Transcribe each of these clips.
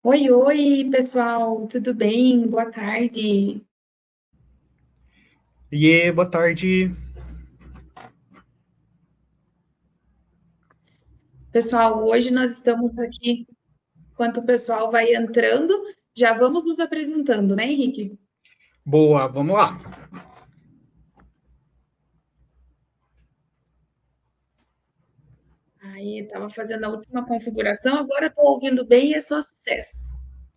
Oi, oi, pessoal, tudo bem? Boa tarde. E boa tarde. Pessoal, hoje nós estamos aqui, enquanto o pessoal vai entrando, já vamos nos apresentando, né, Henrique? Boa, vamos lá. Aí, estava fazendo a última configuração, agora estou ouvindo bem e é só sucesso.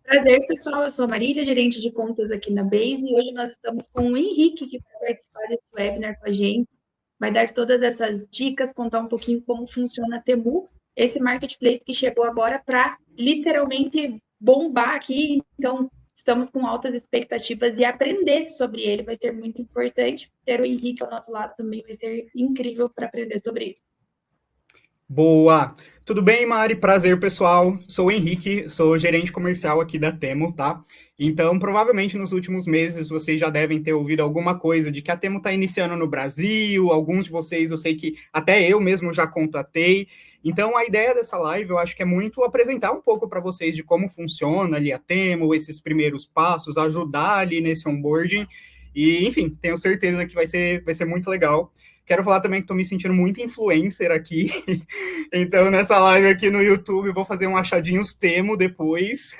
Prazer, pessoal, eu sou a Marília, gerente de contas aqui na Base, e hoje nós estamos com o Henrique, que vai participar desse webinar com a gente, vai dar todas essas dicas, contar um pouquinho como funciona a Temu, esse marketplace que chegou agora para literalmente bombar aqui. Então, estamos com altas expectativas e aprender sobre ele vai ser muito importante. Ter o Henrique ao nosso lado também vai ser incrível para aprender sobre isso. Boa. Tudo bem, Mari? Prazer, pessoal. Sou o Henrique, sou gerente comercial aqui da Temo, tá? Então, provavelmente nos últimos meses vocês já devem ter ouvido alguma coisa de que a Temo está iniciando no Brasil. Alguns de vocês, eu sei que até eu mesmo já contatei. Então, a ideia dessa live, eu acho que é muito apresentar um pouco para vocês de como funciona ali a Temo, esses primeiros passos, ajudar ali nesse onboarding. E, enfim, tenho certeza que vai ser muito legal. Quero falar também que estou me sentindo muito influencer aqui. Então, nessa live aqui no YouTube, eu vou fazer um achadinhos Temo depois.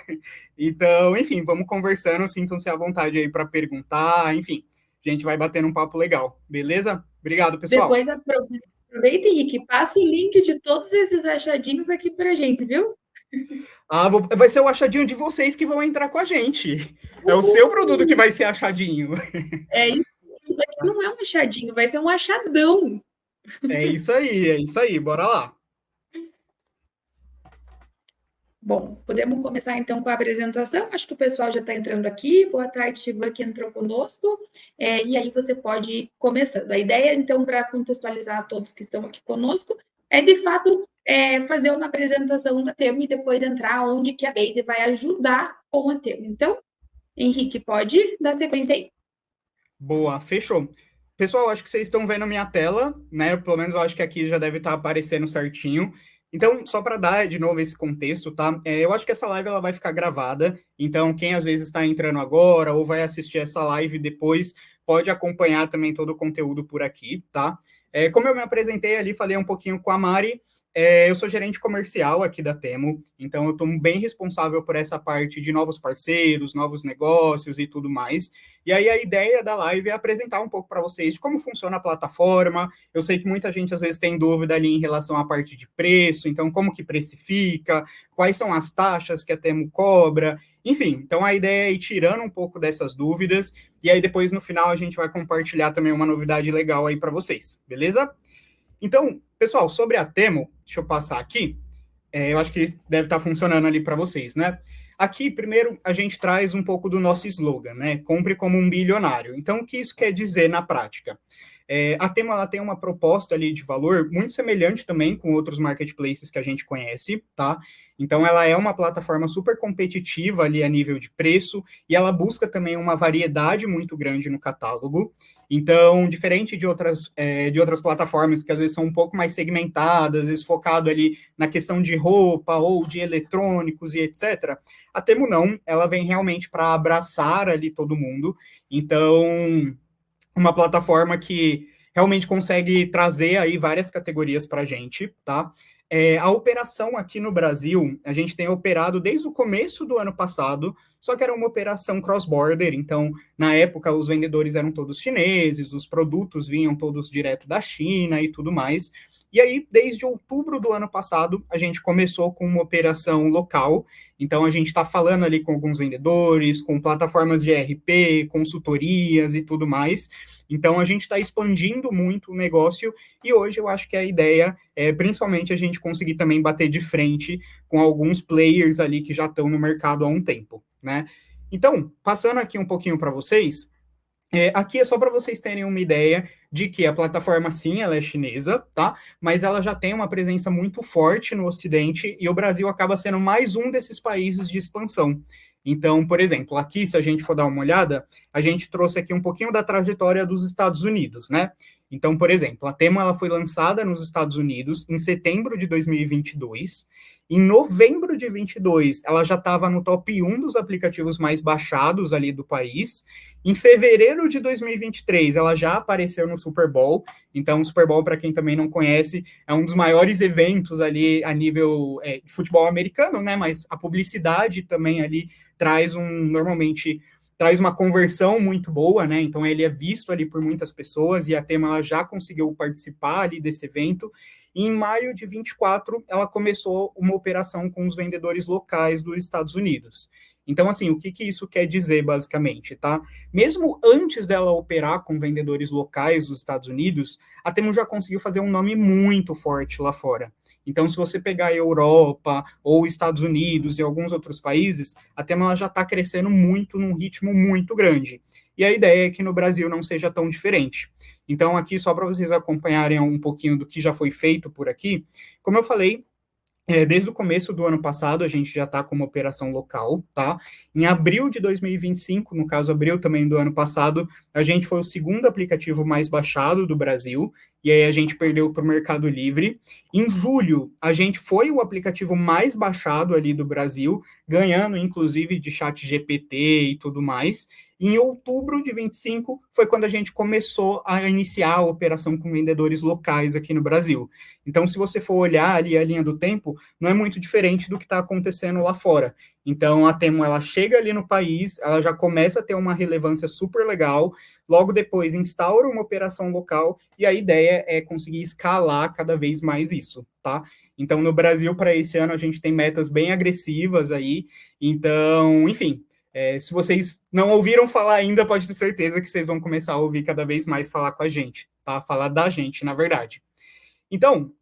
Então, enfim, vamos conversando. Sintam-se à vontade aí para perguntar. Enfim, a gente vai batendo um papo legal. Beleza? Obrigado, pessoal. Depois aproveita, Henrique, passa o link de todos esses achadinhos aqui para a gente, viu? Vai ser o achadinho de vocês que vão entrar com a gente. É o seu produto que Uh! vai ser achadinho. É isso daqui não é um achadinho, vai ser um achadão. É isso aí, é isso aí. Bora lá. Bom, podemos começar então com a apresentação. Acho que o pessoal já está entrando aqui. Boa tarde, Shiva, que entrou conosco. E aí você pode ir começando. A ideia, então, para contextualizar a todos que estão aqui conosco, é de fato fazer uma apresentação da Temo e depois entrar onde que a Base vai ajudar com a Temo. Então, Henrique, pode dar sequência aí. Boa, fechou. Pessoal, acho que vocês estão vendo a minha tela, né? Pelo menos eu acho que aqui já deve estar aparecendo certinho. Então, só para dar de novo esse contexto, tá? Eu acho que essa live ela vai ficar gravada. Então, quem às vezes está entrando agora ou vai assistir essa live depois, pode acompanhar também todo o conteúdo por aqui, tá? Como eu me apresentei ali, falei um pouquinho com a Mari. Eu sou gerente comercial aqui da Temo, então eu estou bem responsável por essa parte de novos parceiros, novos negócios e tudo mais. E aí a ideia da live é apresentar um pouco para vocês de como funciona a plataforma. Eu sei que muita gente às vezes tem dúvida ali em relação à parte de preço, então como que precifica, quais são as taxas que a Temo cobra, enfim. Então a ideia é ir tirando um pouco dessas dúvidas e aí depois no final a gente vai compartilhar também uma novidade legal aí para vocês, beleza? Então, pessoal, sobre a Temo, deixa eu passar aqui. Eu acho que deve estar funcionando ali para vocês, né? Aqui, primeiro, a gente traz um pouco do nosso slogan, né? Compre como um bilionário. Então, o que isso quer dizer na prática? A Temo ela tem uma proposta ali de valor muito semelhante também com outros marketplaces que a gente conhece, tá? Então, ela é uma plataforma super competitiva ali a nível de preço e ela busca também uma variedade muito grande no catálogo. Então, diferente de outras plataformas que às vezes são um pouco mais segmentadas, às vezes focado ali na questão de roupa ou de eletrônicos e etc., a Temu não, ela vem realmente para abraçar ali todo mundo. Então, uma plataforma que realmente consegue trazer aí várias categorias para a gente, tá? A operação aqui no Brasil, a gente tem operado desde o começo do ano passado, só que era uma operação cross-border, então, na época, os vendedores eram todos chineses, os produtos vinham todos direto da China e tudo mais. E aí, desde outubro do ano passado, a gente começou com uma operação local. Então, a gente está falando ali com alguns vendedores, com plataformas de ERP, consultorias e tudo mais. Então, a gente está expandindo muito o negócio e hoje eu acho que a ideia é, principalmente, a gente conseguir também bater de frente com alguns players ali que já estão no mercado há um tempo, né? Então, passando aqui um pouquinho para vocês, aqui é só para vocês terem uma ideia de que a plataforma, sim, ela é chinesa, tá? Mas ela já tem uma presença muito forte no Ocidente e o Brasil acaba sendo mais um desses países de expansão. Então, por exemplo, aqui, se a gente for dar uma olhada, a gente trouxe aqui um pouquinho da trajetória dos Estados Unidos, né? Então, por exemplo, a Temu ela foi lançada nos Estados Unidos em setembro de 2022. Em novembro de 22, ela já estava no top 1 dos aplicativos mais baixados ali do país. Em fevereiro de 2023, ela já apareceu no Super Bowl. Então, o Super Bowl, para quem também não conhece, é um dos maiores eventos ali a nível de futebol americano, né? Mas a publicidade também ali normalmente traz uma conversão muito boa, né? Então ele é visto ali por muitas pessoas e a Temu ela já conseguiu participar ali desse evento. E em maio de 24, ela começou uma operação com os vendedores locais dos Estados Unidos. Então, assim, o que isso quer dizer, basicamente, tá? Mesmo antes dela operar com vendedores locais dos Estados Unidos, a Temu já conseguiu fazer um nome muito forte lá fora. Então, se você pegar a Europa ou Estados Unidos e alguns outros países, a Temu ela já está crescendo muito, num ritmo muito grande. E a ideia é que no Brasil não seja tão diferente. Então, aqui, só para vocês acompanharem um pouquinho do que já foi feito por aqui, como eu falei, desde o começo do ano passado, a gente já está com uma operação local, tá? Em abril de 2025, no caso, abril também do ano passado, a gente foi o segundo aplicativo mais baixado do Brasil, e aí a gente perdeu para o Mercado Livre. Em julho, a gente foi o aplicativo mais baixado ali do Brasil, ganhando, inclusive, de chat GPT e tudo mais. Em outubro de 25 foi quando a gente começou a iniciar a operação com vendedores locais aqui no Brasil. Então, se você for olhar ali a linha do tempo, não é muito diferente do que está acontecendo lá fora. Então, a Temu, ela chega ali no país, ela já começa a ter uma relevância super legal, logo depois instaura uma operação local, e a ideia é conseguir escalar cada vez mais isso, tá? Então, no Brasil, para esse ano, a gente tem metas bem agressivas aí. Então, enfim, se vocês não ouviram falar ainda, pode ter certeza que vocês vão começar a ouvir cada vez mais falar com a gente, tá? Falar da gente, na verdade. Então,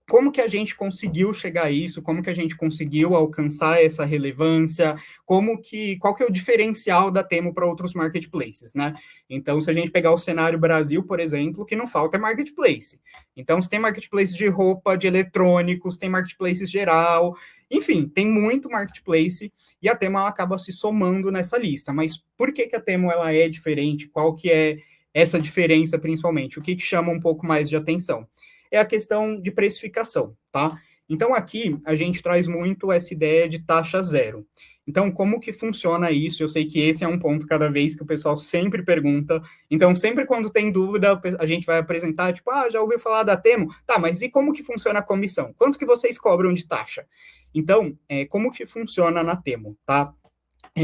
como que a gente conseguiu chegar a isso? Como que a gente conseguiu alcançar essa relevância? Qual que é o diferencial da Temu para outros marketplaces, né? Então, se a gente pegar o cenário Brasil, por exemplo, o que não falta é marketplace. Então, você tem marketplace de roupa, de eletrônicos, tem marketplace geral, enfim, tem muito marketplace e a Temu ela acaba se somando nessa lista. Mas por que a Temu ela é diferente? Qual que é essa diferença, principalmente? O que te chama um pouco mais de atenção? É a questão de precificação, tá? Então, aqui, a gente traz muito essa ideia de taxa zero. Então, como que funciona isso? Eu sei que esse é um ponto cada vez que o pessoal sempre pergunta. Então, sempre quando tem dúvida, a gente vai apresentar, tipo, já ouviu falar da Temu? Tá, mas e como que funciona a comissão? Quanto que vocês cobram de taxa? Então, como que funciona na Temu, tá?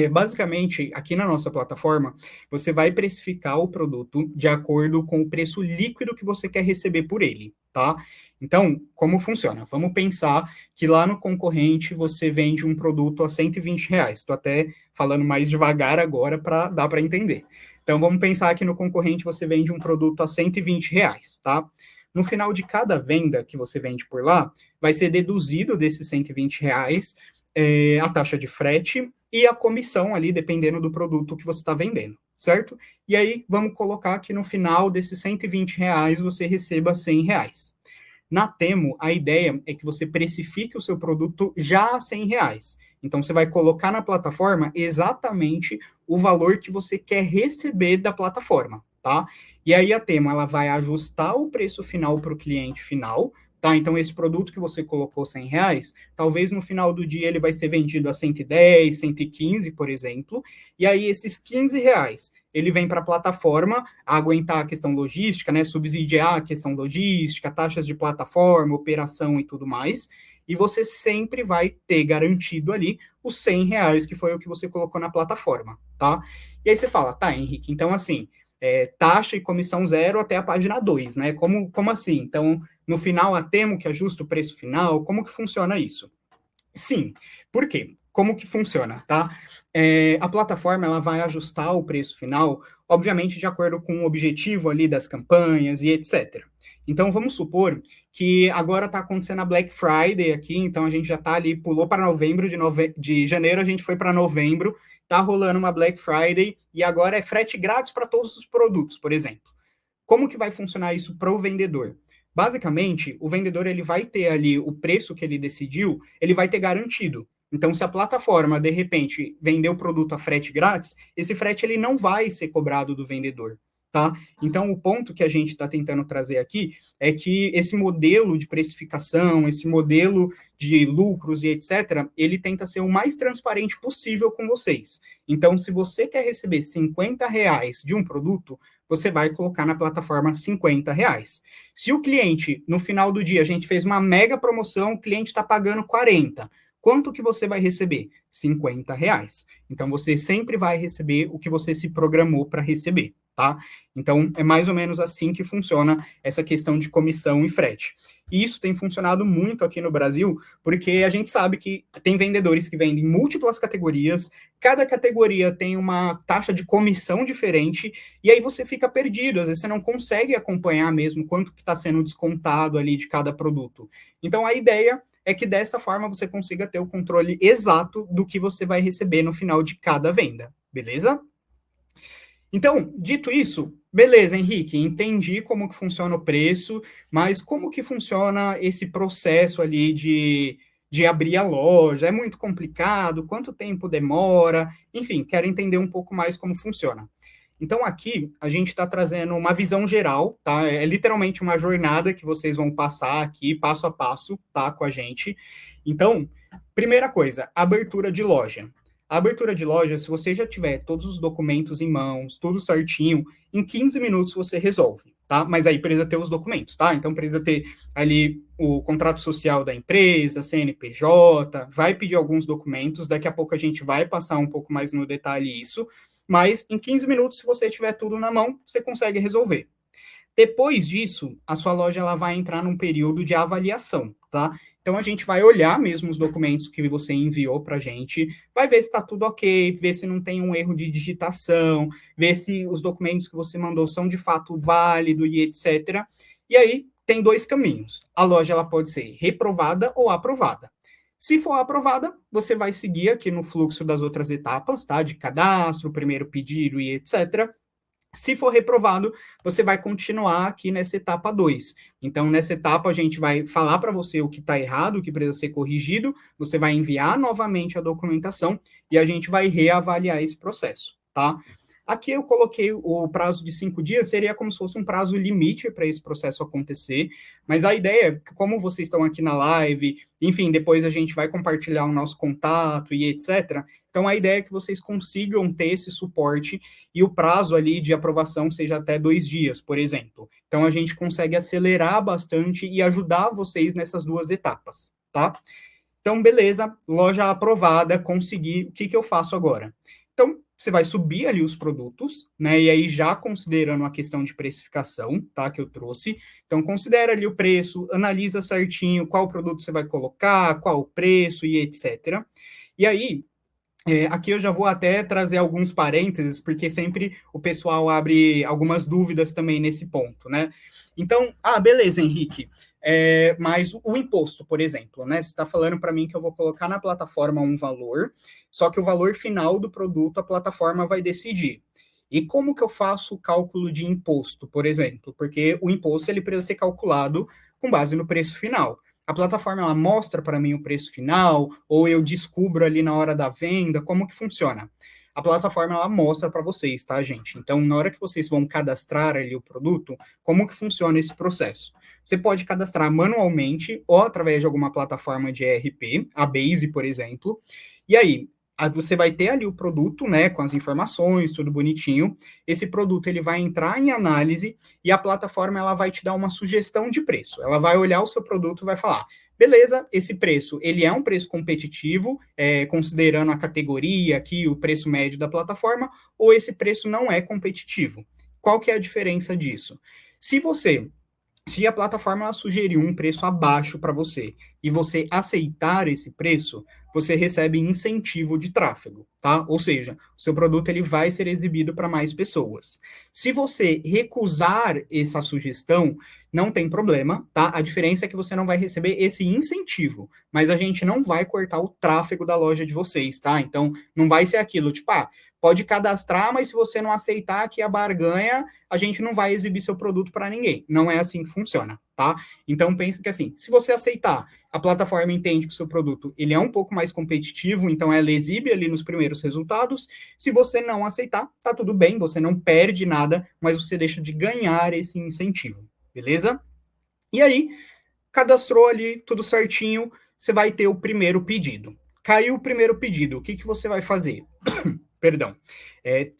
Basicamente, aqui na nossa plataforma, você vai precificar o produto de acordo com o preço líquido que você quer receber por ele, tá? Então, como funciona? Vamos pensar que lá no concorrente você vende um produto a R$ 120. Estou até falando mais devagar agora para dar para entender. Então, vamos pensar que no concorrente você vende um produto a R$ 120, tá? No final de cada venda que você vende por lá, vai ser deduzido desses R$ 120 a taxa de frete e a comissão ali, dependendo do produto que você está vendendo, certo? E aí, vamos colocar que no final desses R$ 120 você receba R$ 100. Na Temu, a ideia é que você precifique o seu produto já a R$ 100. Então, você vai colocar na plataforma exatamente o valor que você quer receber da plataforma, tá? E aí, a Temu, ela vai ajustar o preço final para o cliente final, tá? Então, esse produto que você colocou R$ 100, talvez no final do dia ele vai ser vendido a 110, 115, por exemplo, e aí esses R$ 15, ele vem para a plataforma aguentar a questão logística, né? Subsidiar a questão logística, taxas de plataforma, operação e tudo mais, e você sempre vai ter garantido ali os R$ 100 que foi o que você colocou na plataforma, tá? E aí você fala, tá, Henrique, então assim, taxa e comissão zero até a página 2, né? Como assim? Então, no final, a Temu que ajusta o preço final, como que funciona isso? Sim, por quê? Como que funciona, tá? A plataforma, ela vai ajustar o preço final, obviamente, de acordo com o objetivo ali das campanhas e etc. Então, vamos supor que agora está acontecendo a Black Friday aqui, então a gente já está ali, pulou para novembro, de janeiro a gente foi para novembro, está rolando uma Black Friday e agora é frete grátis para todos os produtos, por exemplo. Como que vai funcionar isso para o vendedor? Basicamente, o vendedor ele vai ter ali o preço que ele decidiu, ele vai ter garantido. Então, se a plataforma, de repente, vender o produto a frete grátis, esse frete ele não vai ser cobrado do vendedor, tá? Então, o ponto que a gente está tentando trazer aqui é que esse modelo de precificação, esse modelo de lucros e etc., ele tenta ser o mais transparente possível com vocês. Então, se você quer receber R$ 50 de um produto, você vai colocar na plataforma R$ 50. Se o cliente, no final do dia, a gente fez uma mega promoção, o cliente está pagando 40, quanto que você vai receber? R$ 50. Então, você sempre vai receber o que você se programou para receber, tá? Então, é mais ou menos assim que funciona essa questão de comissão e frete. E isso tem funcionado muito aqui no Brasil, porque a gente sabe que tem vendedores que vendem múltiplas categorias, cada categoria tem uma taxa de comissão diferente, e aí você fica perdido, às vezes você não consegue acompanhar mesmo quanto que está sendo descontado ali de cada produto. Então, a ideia é que dessa forma você consiga ter o controle exato do que você vai receber no final de cada venda, beleza? Então, dito isso, beleza, Henrique, entendi como que funciona o preço, mas como que funciona esse processo ali de abrir a loja? É muito complicado? Quanto tempo demora? Enfim, quero entender um pouco mais como funciona. Então, aqui, a gente está trazendo uma visão geral, tá? É literalmente uma jornada que vocês vão passar aqui, passo a passo, tá? Com a gente. Então, primeira coisa, abertura de loja. A abertura de loja, se você já tiver todos os documentos em mãos, tudo certinho, em 15 minutos você resolve, tá? Mas aí precisa ter os documentos, tá? Então, precisa ter ali o contrato social da empresa, CNPJ, vai pedir alguns documentos, daqui a pouco a gente vai passar um pouco mais no detalhe isso, mas em 15 minutos, se você tiver tudo na mão, você consegue resolver. Depois disso, a sua loja ela vai entrar num período de avaliação, tá? Então, a gente vai olhar mesmo os documentos que você enviou para a gente, vai ver se está tudo ok, ver se não tem um erro de digitação, ver se os documentos que você mandou são de fato válidos e etc. E aí, tem dois caminhos. A loja ela pode ser reprovada ou aprovada. Se for aprovada, você vai seguir aqui no fluxo das outras etapas, tá? De cadastro, primeiro pedido e etc. Se for reprovado, você vai continuar aqui nessa etapa 2. Então, nessa etapa, a gente vai falar para você o que está errado, o que precisa ser corrigido, você vai enviar novamente a documentação e a gente vai reavaliar esse processo, tá? Aqui eu coloquei o prazo de 5 dias, seria como se fosse um prazo limite para esse processo acontecer, mas a ideia é que, como vocês estão aqui na live, enfim, depois a gente vai compartilhar o nosso contato e etc., então a ideia é que vocês consigam ter esse suporte e o prazo ali de aprovação seja até 2 dias, por exemplo. Então a gente consegue acelerar bastante e ajudar vocês nessas duas etapas, tá? Então, beleza, loja aprovada, consegui, o que eu faço agora? Então, você vai subir ali os produtos, né? E aí, já considerando a questão de precificação, tá? Que eu trouxe. Então, considera ali o preço, analisa certinho qual produto você vai colocar, qual o preço e etc. E aí, aqui eu já vou até trazer alguns parênteses, porque sempre o pessoal abre algumas dúvidas também nesse ponto, né? Então, beleza, Henrique, mas o imposto, por exemplo, né? Você está falando para mim que eu vou colocar na plataforma um valor, só que o valor final do produto a plataforma vai decidir. E como que eu faço o cálculo de imposto, por exemplo? Porque o imposto ele precisa ser calculado com base no preço final. A plataforma ela mostra para mim o preço final, ou eu descubro ali na hora da venda, como que funciona? A plataforma ela mostra para vocês, tá, gente? Então, na hora que vocês vão cadastrar ali o produto, como que funciona esse processo? Você pode cadastrar manualmente ou através de alguma plataforma de ERP, a Base, por exemplo. E aí você vai ter ali o produto, né, com as informações, tudo bonitinho. Esse produto ele vai entrar em análise e a plataforma ela vai te dar uma sugestão de preço. Ela vai olhar o seu produto e vai falar: beleza, esse preço, ele é um preço competitivo, considerando a categoria aqui, o preço médio da plataforma, ou esse preço não é competitivo? Qual que é a diferença disso? Se a plataforma ela sugerir um preço abaixo para você e você aceitar esse preço, você recebe incentivo de tráfego, tá? Ou seja, o seu produto ele vai ser exibido para mais pessoas. Se você recusar essa sugestão, não tem problema, tá? A diferença é que você não vai receber esse incentivo, mas a gente não vai cortar o tráfego da loja de vocês, tá? Então, não vai ser aquilo, tipo, pode cadastrar, mas se você não aceitar aqui a barganha, a gente não vai exibir seu produto para ninguém. Não é assim que funciona, tá? tá? Então, pensa que assim, se você aceitar, a plataforma entende que o seu produto ele é um pouco mais competitivo, então ela exibe ali nos primeiros resultados. Se você não aceitar, tá tudo bem, você não perde nada, mas você deixa de ganhar esse incentivo, beleza? E aí, cadastrou ali, tudo certinho, você vai ter o primeiro pedido. Caiu o primeiro pedido, o que, que você vai fazer? Perdão.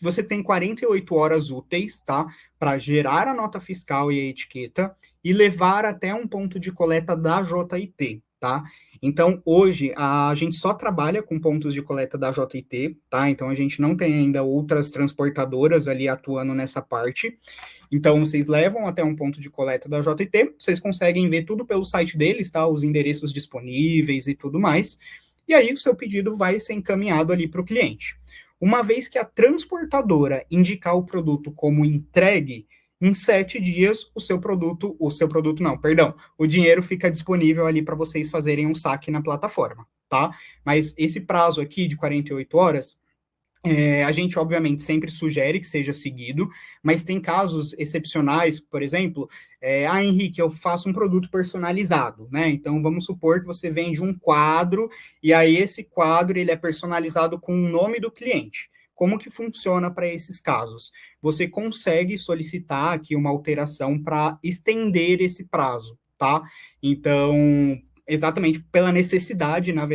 Você tem 48 horas úteis, tá? Para gerar a nota fiscal e a etiqueta e levar até um ponto de coleta da JIT, tá? Então, hoje, a gente só trabalha com pontos de coleta da JIT, tá? Então, a gente não tem ainda outras transportadoras ali atuando nessa parte. Então, vocês levam até um ponto de coleta da JIT, vocês conseguem ver tudo pelo site deles, tá? Os endereços disponíveis e tudo mais. E aí, o seu pedido vai ser encaminhado ali para o cliente. Uma vez que a transportadora indicar o produto como entregue, em 7 dias, o dinheiro fica disponível ali para vocês fazerem um saque na plataforma, tá? Mas esse prazo aqui de 48 horas, a gente, obviamente, sempre sugere que seja seguido, mas tem casos excepcionais, por exemplo, Henrique, eu faço um produto personalizado, né? Então, vamos supor que você vende um quadro, e aí esse quadro ele é personalizado com o nome do cliente. Como que funciona para esses casos? Você consegue solicitar aqui uma alteração para estender esse prazo, tá? Então, exatamente pela necessidade, na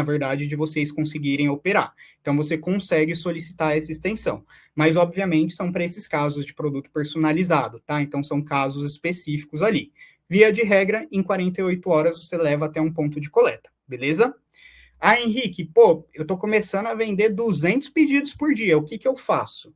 verdade, de vocês conseguirem operar. Então, você consegue solicitar essa extensão. Mas, obviamente, são para esses casos de produto personalizado, tá? Então, são casos específicos ali. Via de regra, em 48 horas, você leva até um ponto de coleta, beleza? Henrique, pô, eu estou começando a vender 200 pedidos por dia, o que que eu faço?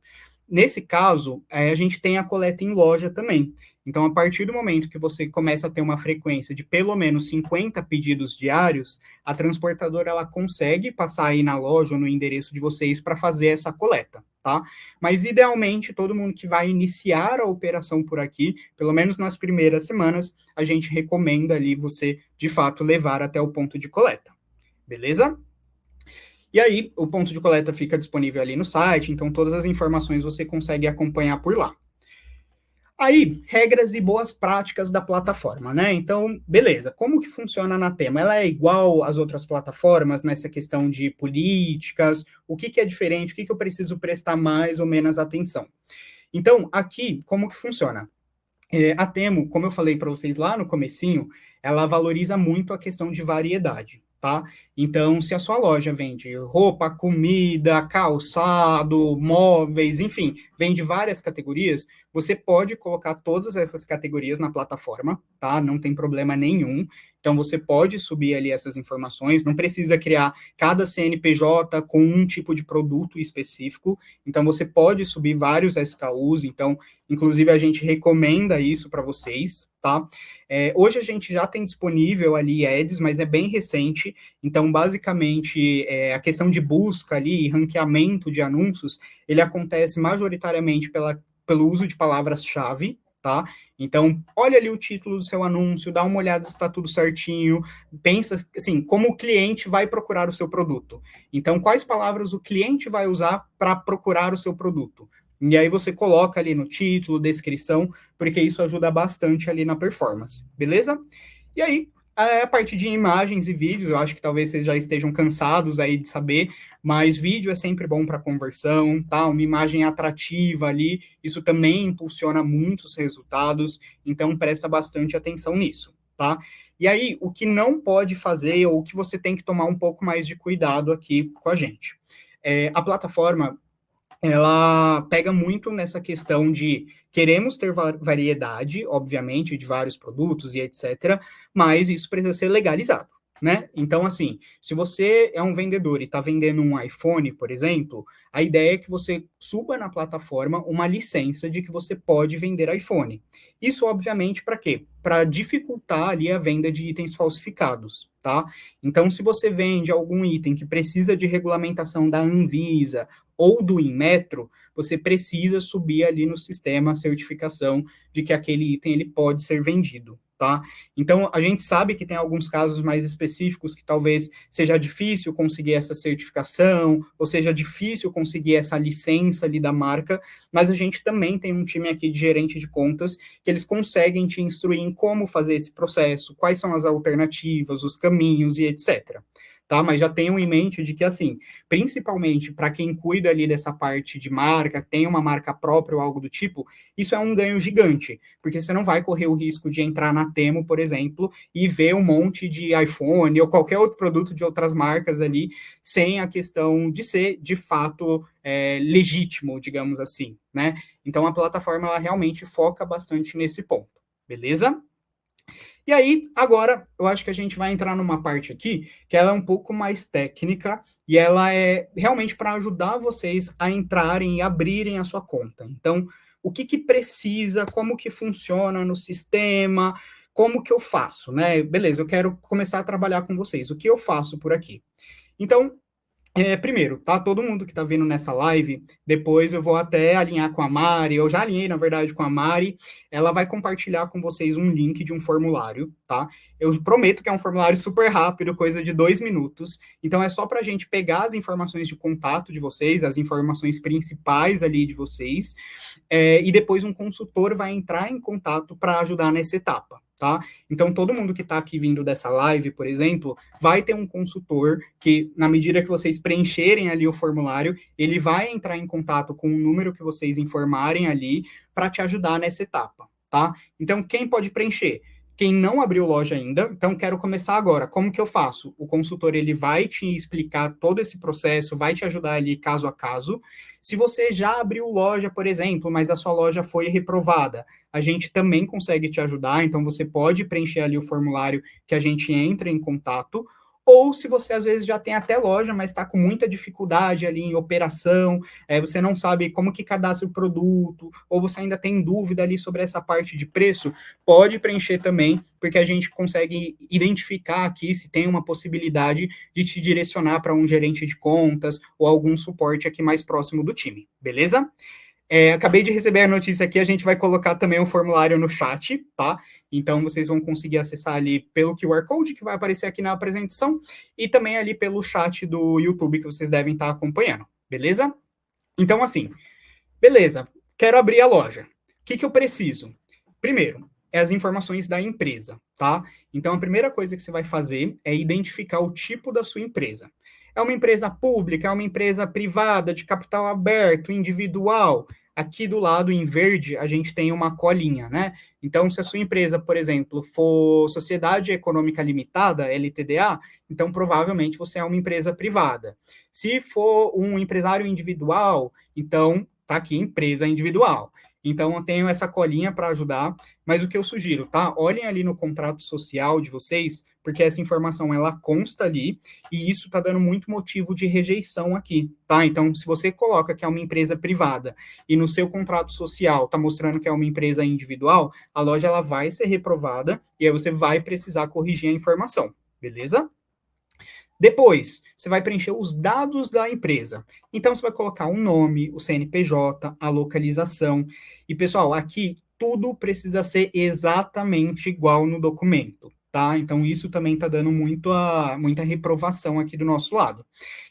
Nesse caso, a gente tem a coleta em loja também. Então, a partir do momento que você começa a ter uma frequência de pelo menos 50 pedidos diários, a transportadora ela consegue passar aí na loja ou no endereço de vocês para fazer essa coleta, tá? Mas, idealmente, todo mundo que vai iniciar a operação por aqui, pelo menos nas primeiras semanas, a gente recomenda ali você, de fato, levar até o ponto de coleta. Beleza? E aí, o ponto de coleta fica disponível ali no site, então todas as informações você consegue acompanhar por lá. Aí, regras e boas práticas da plataforma, né? Então, beleza, como que funciona na Temo? Ela é igual às outras plataformas nessa questão de políticas? O que que é diferente? O que que eu preciso prestar mais ou menos atenção? Então, aqui, como que funciona? A Temo, como eu falei para vocês lá no comecinho, ela valoriza muito a questão de variedade, tá? Então, se a sua loja vende roupa, comida, calçado, móveis, enfim, vende várias categorias, você pode colocar todas essas categorias na plataforma, tá? Não tem problema nenhum. Então, você pode subir ali essas informações, não precisa criar cada CNPJ com um tipo de produto específico. Então, você pode subir vários SKUs. Então, inclusive, a gente recomenda isso para vocês, tá? Hoje a gente já tem disponível ali ads, mas é bem recente. Então, basicamente, a questão de busca ali, ranqueamento de anúncios, ele acontece majoritariamente pelo uso de palavras-chave, tá? Então, olha ali o título do seu anúncio, dá uma olhada se está tudo certinho, pensa, assim, como o cliente vai procurar o seu produto. Então, quais palavras o cliente vai usar para procurar o seu produto? E aí você coloca ali no título, descrição, porque isso ajuda bastante ali na performance, beleza? E aí, a parte de imagens e vídeos, eu acho que talvez vocês já estejam cansados aí de saber, mas vídeo é sempre bom para conversão, tá? Uma imagem atrativa ali, isso também impulsiona muitos resultados, então presta bastante atenção nisso, tá? E aí, o que não pode fazer, ou o que você tem que tomar um pouco mais de cuidado aqui com a gente. A plataforma, ela pega muito nessa questão de queremos ter variedade, obviamente, de vários produtos e etc., mas isso precisa ser legalizado, né? Então, assim, se você é um vendedor e está vendendo um iPhone, por exemplo, a ideia é que você suba na plataforma uma licença de que você pode vender iPhone. Isso, obviamente, para quê? Para dificultar ali a venda de itens falsificados, tá? Então, se você vende algum item que precisa de regulamentação da Anvisa ou do Inmetro, você precisa subir ali no sistema a certificação de que aquele item ele pode ser vendido, tá? Então, a gente sabe que tem alguns casos mais específicos que talvez seja difícil conseguir essa certificação, ou seja difícil conseguir essa licença ali da marca, mas a gente também tem um time aqui de gerente de contas que eles conseguem te instruir em como fazer esse processo, quais são as alternativas, os caminhos e etc. Tá? Mas já tenham em mente de que, assim, principalmente para quem cuida ali dessa parte de marca, tem uma marca própria ou algo do tipo, isso é um ganho gigante, porque você não vai correr o risco de entrar na Temo, por exemplo, e ver um monte de iPhone ou qualquer outro produto de outras marcas ali, sem a questão de ser, de fato, legítimo, digamos assim, né? Então, a plataforma, ela realmente foca bastante nesse ponto, beleza? E aí, agora, eu acho que a gente vai entrar numa parte aqui que ela é um pouco mais técnica e ela é realmente para ajudar vocês a entrarem e abrirem a sua conta. Então, o que precisa, como que funciona no sistema, como que eu faço, né? Beleza, eu quero começar a trabalhar com vocês. O que eu faço por aqui? Então, primeiro, tá? Todo mundo que tá vendo nessa live, depois eu vou até alinhar com a Mari, eu já alinhei, na verdade, com a Mari, ela vai compartilhar com vocês um link de um formulário, tá? Eu prometo que é um formulário super rápido, coisa de 2 minutos, então é só pra gente pegar as informações de contato de vocês, as informações principais ali de vocês, e depois um consultor vai entrar em contato para ajudar nessa etapa. Tá? Então, todo mundo que está aqui vindo dessa live, por exemplo, vai ter um consultor que, na medida que vocês preencherem ali o formulário, ele vai entrar em contato com o número que vocês informarem ali para te ajudar nessa etapa, tá? Então, quem pode preencher? Quem não abriu loja ainda, então quero começar agora. Como que eu faço? O consultor, ele vai te explicar todo esse processo, vai te ajudar ali caso a caso. Se você já abriu loja, por exemplo, mas a sua loja foi reprovada, a gente também consegue te ajudar, então você pode preencher ali o formulário que a gente entra em contato, ou se você às vezes já tem até loja, mas está com muita dificuldade ali em operação, você não sabe como que cadastra o produto, ou você ainda tem dúvida ali sobre essa parte de preço, pode preencher também, porque a gente consegue identificar aqui se tem uma possibilidade de te direcionar para um gerente de contas ou algum suporte aqui mais próximo do time, beleza? Acabei de receber a notícia aqui, a gente vai colocar também o formulário no chat, tá? Então, vocês vão conseguir acessar ali pelo QR Code, que vai aparecer aqui na apresentação, e também ali pelo chat do YouTube, que vocês devem estar acompanhando, beleza? Então, assim, beleza, quero abrir a loja. O que eu preciso? Primeiro, é as informações da empresa, tá? Então, a primeira coisa que você vai fazer é identificar o tipo da sua empresa. É uma empresa pública, é uma empresa privada, de capital aberto, individual? Aqui do lado, em verde, a gente tem uma colinha, né? Então, se a sua empresa, por exemplo, for Sociedade Econômica Limitada, LTDA, então provavelmente você é uma empresa privada. Se for um empresário individual, então tá aqui empresa individual. Então, eu tenho essa colinha para ajudar, mas o que eu sugiro, tá? Olhem ali no contrato social de vocês, porque essa informação, ela consta ali, e isso está dando muito motivo de rejeição aqui, tá? Então, se você coloca que é uma empresa privada, e no seu contrato social está mostrando que é uma empresa individual, a loja, ela vai ser reprovada, e aí você vai precisar corrigir a informação, beleza? Depois, você vai preencher os dados da empresa. Então, você vai colocar o nome, o CNPJ, a localização. E, pessoal, aqui tudo precisa ser exatamente igual no documento, tá? Então, isso também está dando muita reprovação aqui do nosso lado.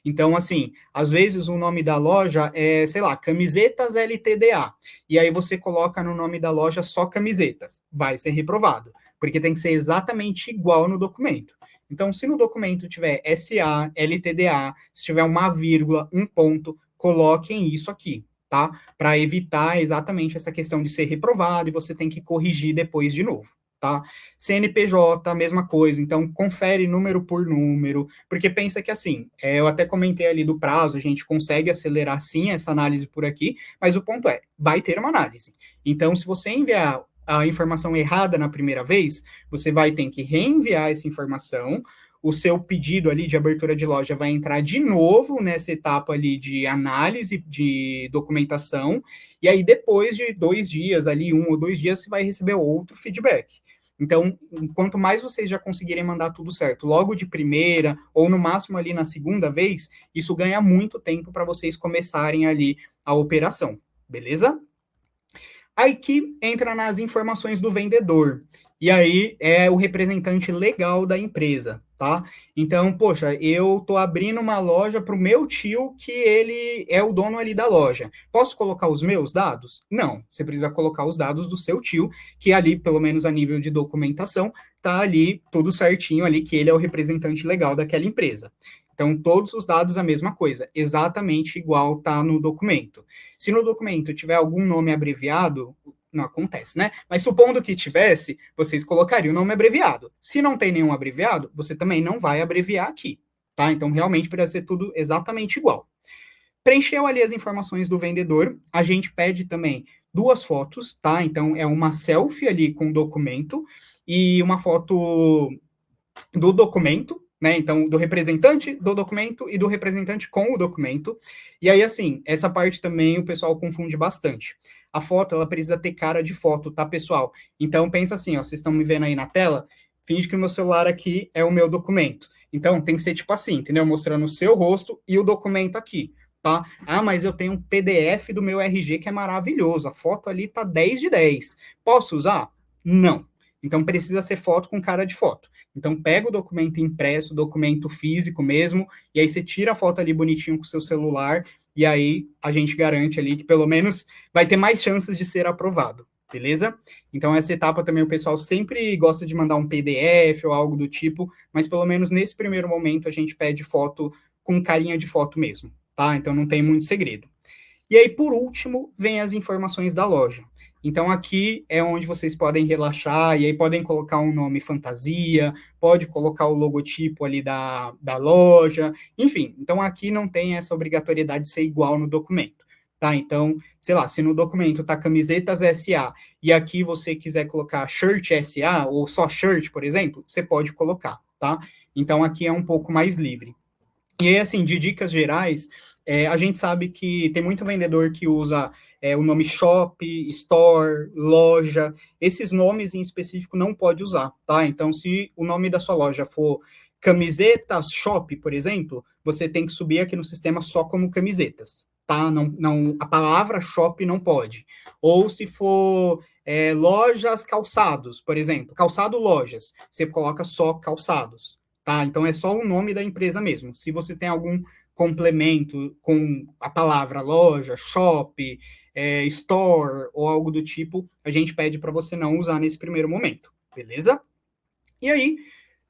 Então, assim, às vezes o nome da loja é, sei lá, Camisetas LTDA. E aí você coloca no nome da loja só camisetas. Vai ser reprovado, porque tem que ser exatamente igual no documento. Então, se no documento tiver SA, LTDA, se tiver uma vírgula, um ponto, coloquem isso aqui, tá? Para evitar exatamente essa questão de ser reprovado e você tem que corrigir depois de novo, tá? CNPJ, mesma coisa. Então, confere número por número, porque pensa que assim, eu até comentei ali do prazo, a gente consegue acelerar sim essa análise por aqui, mas o ponto é, vai ter uma análise. Então, se você enviar a informação errada na primeira vez, você vai ter que reenviar essa informação, o seu pedido ali de abertura de loja vai entrar de novo nessa etapa ali de análise de documentação, e aí depois de 2 dias ali, 1 ou 2 dias, você vai receber outro feedback. Então, quanto mais vocês já conseguirem mandar tudo certo, logo de primeira, ou no máximo ali na segunda vez, isso ganha muito tempo para vocês começarem ali a operação, beleza? Aí que entra nas informações do vendedor. e aí é o representante legal da empresa, tá? Então, poxa, eu tô abrindo uma loja para o meu tio, que ele é o dono ali da loja. Posso colocar os meus dados? Não, você precisa colocar os dados do seu tio, que ali, pelo menos a nível de documentação, tá ali tudo certinho ali, que ele é o representante legal daquela empresa. Então, todos os dados a mesma coisa, exatamente igual tá no documento. Se no documento tiver algum nome abreviado, não acontece, né? Mas supondo que tivesse, vocês colocariam o nome abreviado. Se não tem nenhum abreviado, você também não vai abreviar aqui, tá? Então, realmente precisa ser tudo exatamente igual. Preencheu ali as informações do vendedor, a gente pede também 2 fotos, tá? Então, é uma selfie ali com o documento e uma foto do documento, né? Então, do representante do documento e do representante com o documento. E aí, assim, essa parte também o pessoal confunde bastante. A foto, ela precisa ter cara de foto, tá, pessoal? Então, pensa assim, ó, vocês estão me vendo aí na tela, finge que o meu celular aqui é o meu documento. Então, tem que ser tipo assim, entendeu? Mostrando o seu rosto e o documento aqui, tá? Ah, mas eu tenho um PDF do meu RG que é maravilhoso, a foto ali tá 10 de 10. Posso usar? Não. Então, precisa ser foto com cara de foto. Então, pega o documento impresso, documento físico mesmo, e aí você tira a foto ali bonitinho com o seu celular, e aí a gente garante ali que pelo menos vai ter mais chances de ser aprovado, beleza? Então, essa etapa também o pessoal sempre gosta de mandar um PDF ou algo do tipo, mas pelo menos nesse primeiro momento a gente pede foto com carinha de foto mesmo, tá? Então, não tem muito segredo. E aí, por último, vem as informações da loja. Então, aqui é onde vocês podem relaxar, e aí podem colocar um nome fantasia, pode colocar o logotipo ali da loja, enfim. Então, aqui não tem essa obrigatoriedade de ser igual no documento, tá? Então, sei lá, se no documento tá camisetas SA, e aqui você quiser colocar shirt SA, ou só shirt, por exemplo, você pode colocar, tá? Então, aqui é um pouco mais livre. E aí, assim, de dicas gerais, a gente sabe que tem muito vendedor que usa o nome shop, store, loja. Esses nomes em específico não pode usar, tá? Então, se o nome da sua loja for camisetas shop, por exemplo, você tem que subir aqui no sistema só como camisetas, tá? Não, não, a palavra shop não pode. Ou se for lojas calçados, por exemplo, calçado lojas, você coloca só calçados. Tá? Então é só o nome da empresa mesmo. Se você tem algum complemento com a palavra loja, shop, store ou algo do tipo, a gente pede para você não usar nesse primeiro momento, beleza? E aí,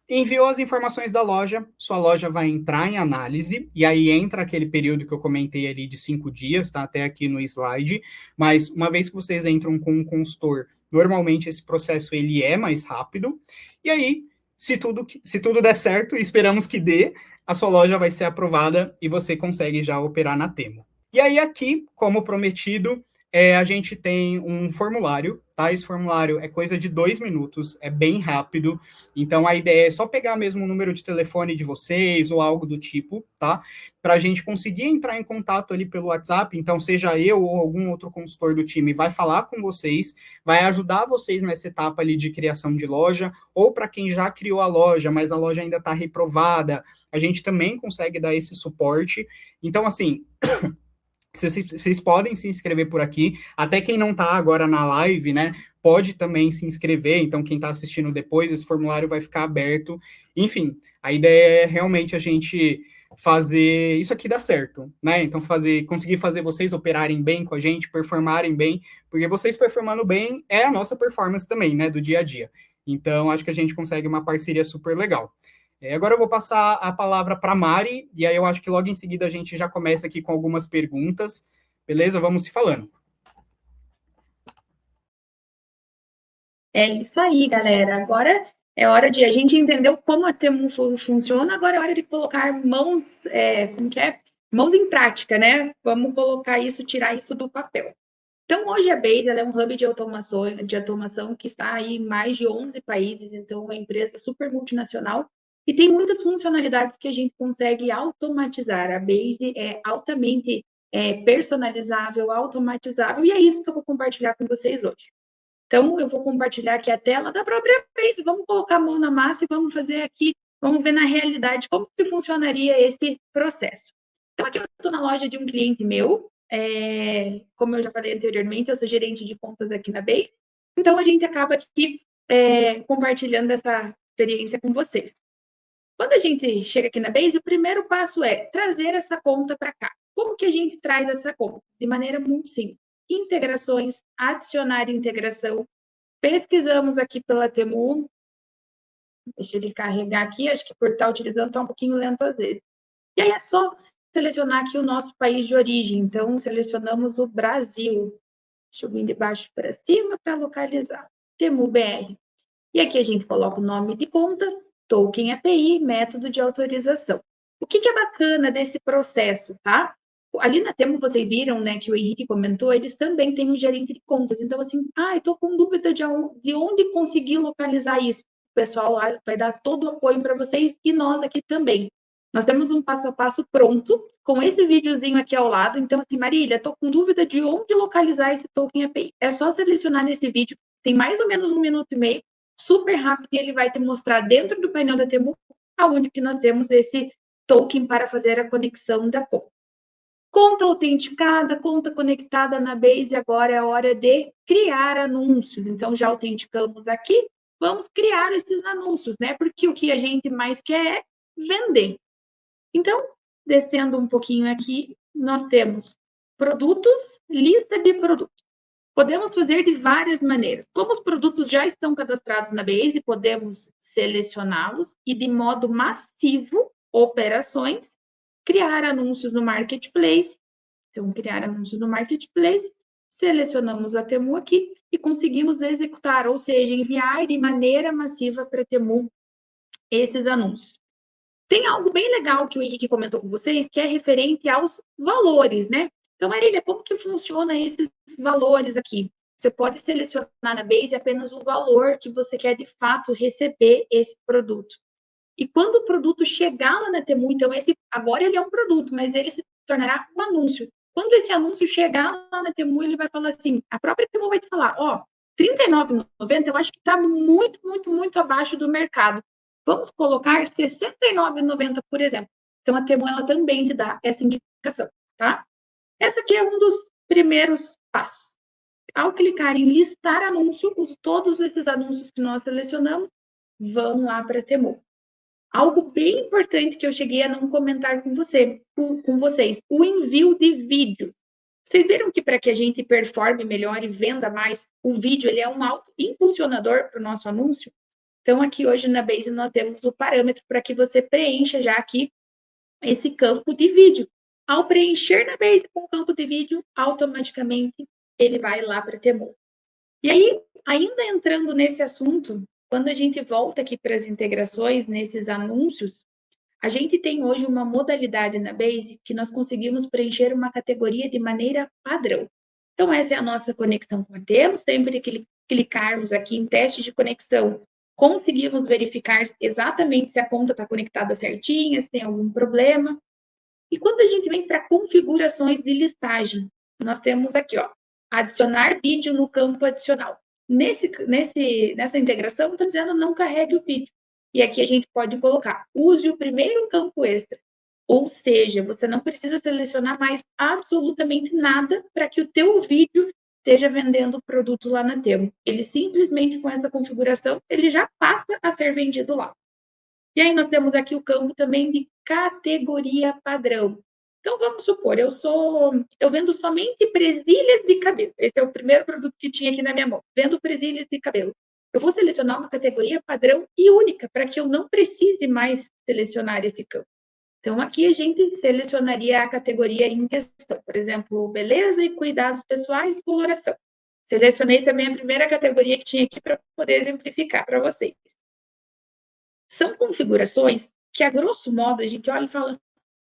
enviou as informações da loja, sua loja vai entrar em análise, e aí entra aquele período que eu comentei ali de 5 dias, tá até aqui no slide, mas uma vez que vocês entram com um consultor, normalmente esse processo ele é mais rápido, e aí, se tudo der certo, e esperamos que dê, a sua loja vai ser aprovada e você consegue já operar na Temo. E aí aqui, como prometido, a gente tem um formulário, tá? Esse formulário é coisa de 2 minutos, é bem rápido, então, a ideia é só pegar mesmo o número de telefone de vocês ou algo do tipo, tá? Para a gente conseguir entrar em contato ali pelo WhatsApp. Então, seja eu ou algum outro consultor do time vai falar com vocês, vai ajudar vocês nessa etapa ali de criação de loja, ou para quem já criou a loja, mas a loja ainda está reprovada, a gente também consegue dar esse suporte. Então, assim, vocês podem se inscrever por aqui, até quem não está agora na live, né, pode também se inscrever, então quem está assistindo depois, esse formulário vai ficar aberto. Enfim, a ideia é realmente a gente fazer isso aqui dar certo, né? Então conseguir fazer vocês operarem bem com a gente, performarem bem, porque vocês performando bem é a nossa performance também, né, do dia a dia. Então, acho que a gente consegue uma parceria super legal. Agora eu vou passar a palavra para a Mari, e aí eu acho que logo em seguida a gente já começa aqui com algumas perguntas. Beleza? Vamos se falando. É isso aí, galera. Agora é hora de a gente entender como a Temu funciona, agora é hora de colocar mãos, como que é? Mãos em prática, né? Vamos colocar isso, tirar isso do papel. Então, hoje a Base ela é um hub de automação que está aí em mais de 11 países, então é uma empresa super multinacional e tem muitas funcionalidades que a gente consegue automatizar. A Base é altamente personalizável, automatizável, e é isso que eu vou compartilhar com vocês hoje. Então, eu vou compartilhar aqui a tela da própria Base, vamos colocar a mão na massa e vamos fazer aqui, vamos ver na realidade como que funcionaria esse processo. Então, aqui eu estou na loja de um cliente meu, como eu já falei anteriormente, eu sou gerente de contas aqui na Base, então a gente acaba aqui compartilhando essa experiência com vocês. Quando a gente chega aqui na Base, o primeiro passo é trazer essa conta para cá. Como que a gente traz essa conta? De maneira muito simples. Integrações, adicionar integração. Pesquisamos aqui pela Temu. Deixa ele carregar aqui, acho que por estar utilizando está um pouquinho lento às vezes. E aí é só selecionar aqui o nosso país de origem. Então, selecionamos o Brasil. Deixa eu vir de baixo para cima para localizar. Temu BR. E aqui a gente coloca o nome de conta, token API, método de autorização. O que é bacana desse processo, tá? Ali na Temu, vocês viram, né, que o Henrique comentou, eles também têm um gerente de contas. Então, assim, estou com dúvida de onde conseguir localizar isso. O pessoal lá vai dar todo o apoio para vocês e nós aqui também. Nós temos um passo a passo pronto, com esse videozinho aqui ao lado. Então, assim, Marília, estou com dúvida de onde localizar esse token API. É só selecionar nesse vídeo, tem mais ou menos 1 minuto e meio, super rápido, e ele vai te mostrar dentro do painel da Temu aonde que nós temos esse token para fazer a conexão da conta. Conta autenticada, conta conectada na Base, agora é a hora de criar anúncios. Então, já autenticamos aqui, vamos criar esses anúncios, né? Porque o que a gente mais quer é vender. Então, descendo um pouquinho aqui, nós temos produtos, lista de produtos. Podemos fazer de várias maneiras. Como os produtos já estão cadastrados na Base, podemos selecioná-los e, de modo massivo, operações, criar anúncios no Marketplace. Então, criar anúncios no Marketplace, selecionamos a Temu aqui e conseguimos executar, ou seja, enviar de maneira massiva para a Temu esses anúncios. Tem algo bem legal que o Henrique comentou com vocês, que é referente aos valores, né? Então, Marília, como que funciona esses valores aqui? Você pode selecionar na Base apenas o valor que você quer, de fato, receber esse produto. E quando o produto chegar lá na Temu, então, agora ele é um produto, mas ele se tornará um anúncio. Quando esse anúncio chegar lá na Temu, ele vai falar assim, a própria Temu vai te falar, R$ 39,90 eu acho que está muito, muito, muito abaixo do mercado. Vamos colocar R$ 69,90, por exemplo. Então, a Temu, ela também te dá essa indicação, tá? Essa aqui é um dos primeiros passos. Ao clicar em listar anúncio, todos esses anúncios que nós selecionamos vão lá para a Temu. Algo bem importante que eu cheguei a não comentar com vocês, o envio de vídeo. Vocês viram que para que a gente performe melhor e venda mais, o vídeo ele é um alto impulsionador para o nosso anúncio? Então, aqui hoje na Base nós temos o parâmetro para que você preencha já aqui esse campo de vídeo. Ao preencher na Base com o campo de vídeo, automaticamente ele vai lá para a Temu. E aí, ainda entrando nesse assunto, quando a gente volta aqui para as integrações, nesses anúncios, a gente tem hoje uma modalidade na Base que nós conseguimos preencher uma categoria de maneira padrão. Então, essa é a nossa conexão com a Temu. Sempre que clicarmos aqui em teste de conexão, conseguimos verificar exatamente se a conta está conectada certinha, se tem algum problema. E quando a gente vem para configurações de listagem, nós temos aqui, adicionar vídeo no campo adicional. Nessa integração, está dizendo não carregue o vídeo. E aqui a gente pode colocar, use o primeiro campo extra. Ou seja, você não precisa selecionar mais absolutamente nada para que o teu vídeo esteja vendendo o produto lá na Temu. Ele simplesmente, com essa configuração, ele já passa a ser vendido lá. E aí nós temos aqui o campo também de categoria padrão. Então, vamos supor, eu vendo somente presilhas de cabelo. Esse é o primeiro produto que tinha aqui na minha mão. Vendo presilhas de cabelo. Eu vou selecionar uma categoria padrão e única, para que eu não precise mais selecionar esse campo. Então, aqui a gente selecionaria a categoria em questão. Por exemplo, beleza e cuidados pessoais e coloração. Selecionei também a primeira categoria que tinha aqui para poder exemplificar para vocês. São configurações que, a grosso modo, a gente olha e fala,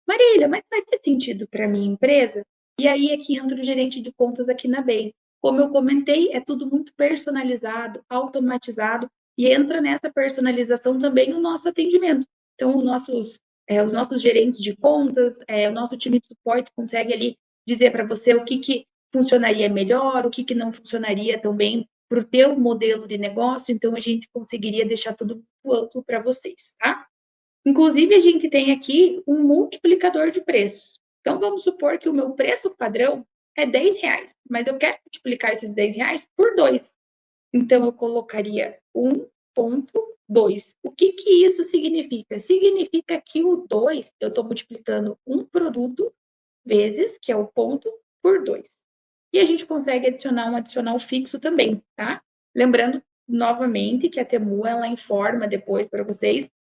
Marília, mas vai ter sentido para a minha empresa? E aí é que entra o gerente de contas aqui na Base. Como eu comentei, é tudo muito personalizado, automatizado, e entra nessa personalização também o nosso atendimento. Então, os nossos gerentes de contas, o nosso time de suporte consegue ali dizer para você o que funcionaria melhor, o que não funcionaria tão bem para o teu modelo de negócio, então a gente conseguiria deixar tudo muito amplo para vocês, tá? Inclusive, a gente tem aqui um multiplicador de preços. Então, vamos supor que o meu preço padrão é R$10, mas eu quero multiplicar esses R$10 por 2. Então, eu colocaria 1,2. O que isso significa? Significa que o 2, eu estou multiplicando um produto vezes, que é o ponto, por 2. E a gente consegue adicionar um adicional fixo também, tá? Lembrando, novamente, que a Temu, ela informa depois para vocês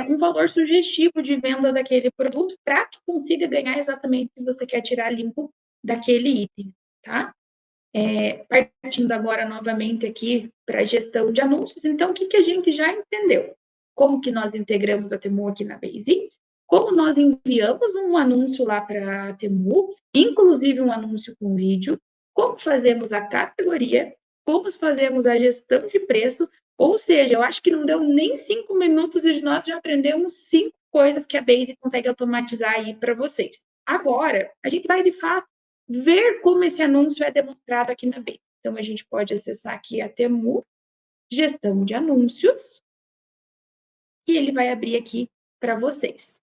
um valor sugestivo de venda daquele produto para que consiga ganhar exatamente o que você quer tirar limpo daquele item, tá? Partindo agora novamente aqui para a gestão de anúncios, então o que a gente já entendeu? Como que nós integramos a Temu aqui na Base, como nós enviamos um anúncio lá para a Temu, inclusive um anúncio com vídeo, como fazemos a categoria, como fazemos a gestão de preço, ou seja, eu acho que não deu nem 5 minutos e nós já aprendemos 5 coisas que a Base consegue automatizar aí para vocês. Agora, a gente vai, de fato, ver como esse anúncio é demonstrado aqui na Base. Então, a gente pode acessar aqui a Temu, gestão de anúncios, e ele vai abrir aqui para vocês.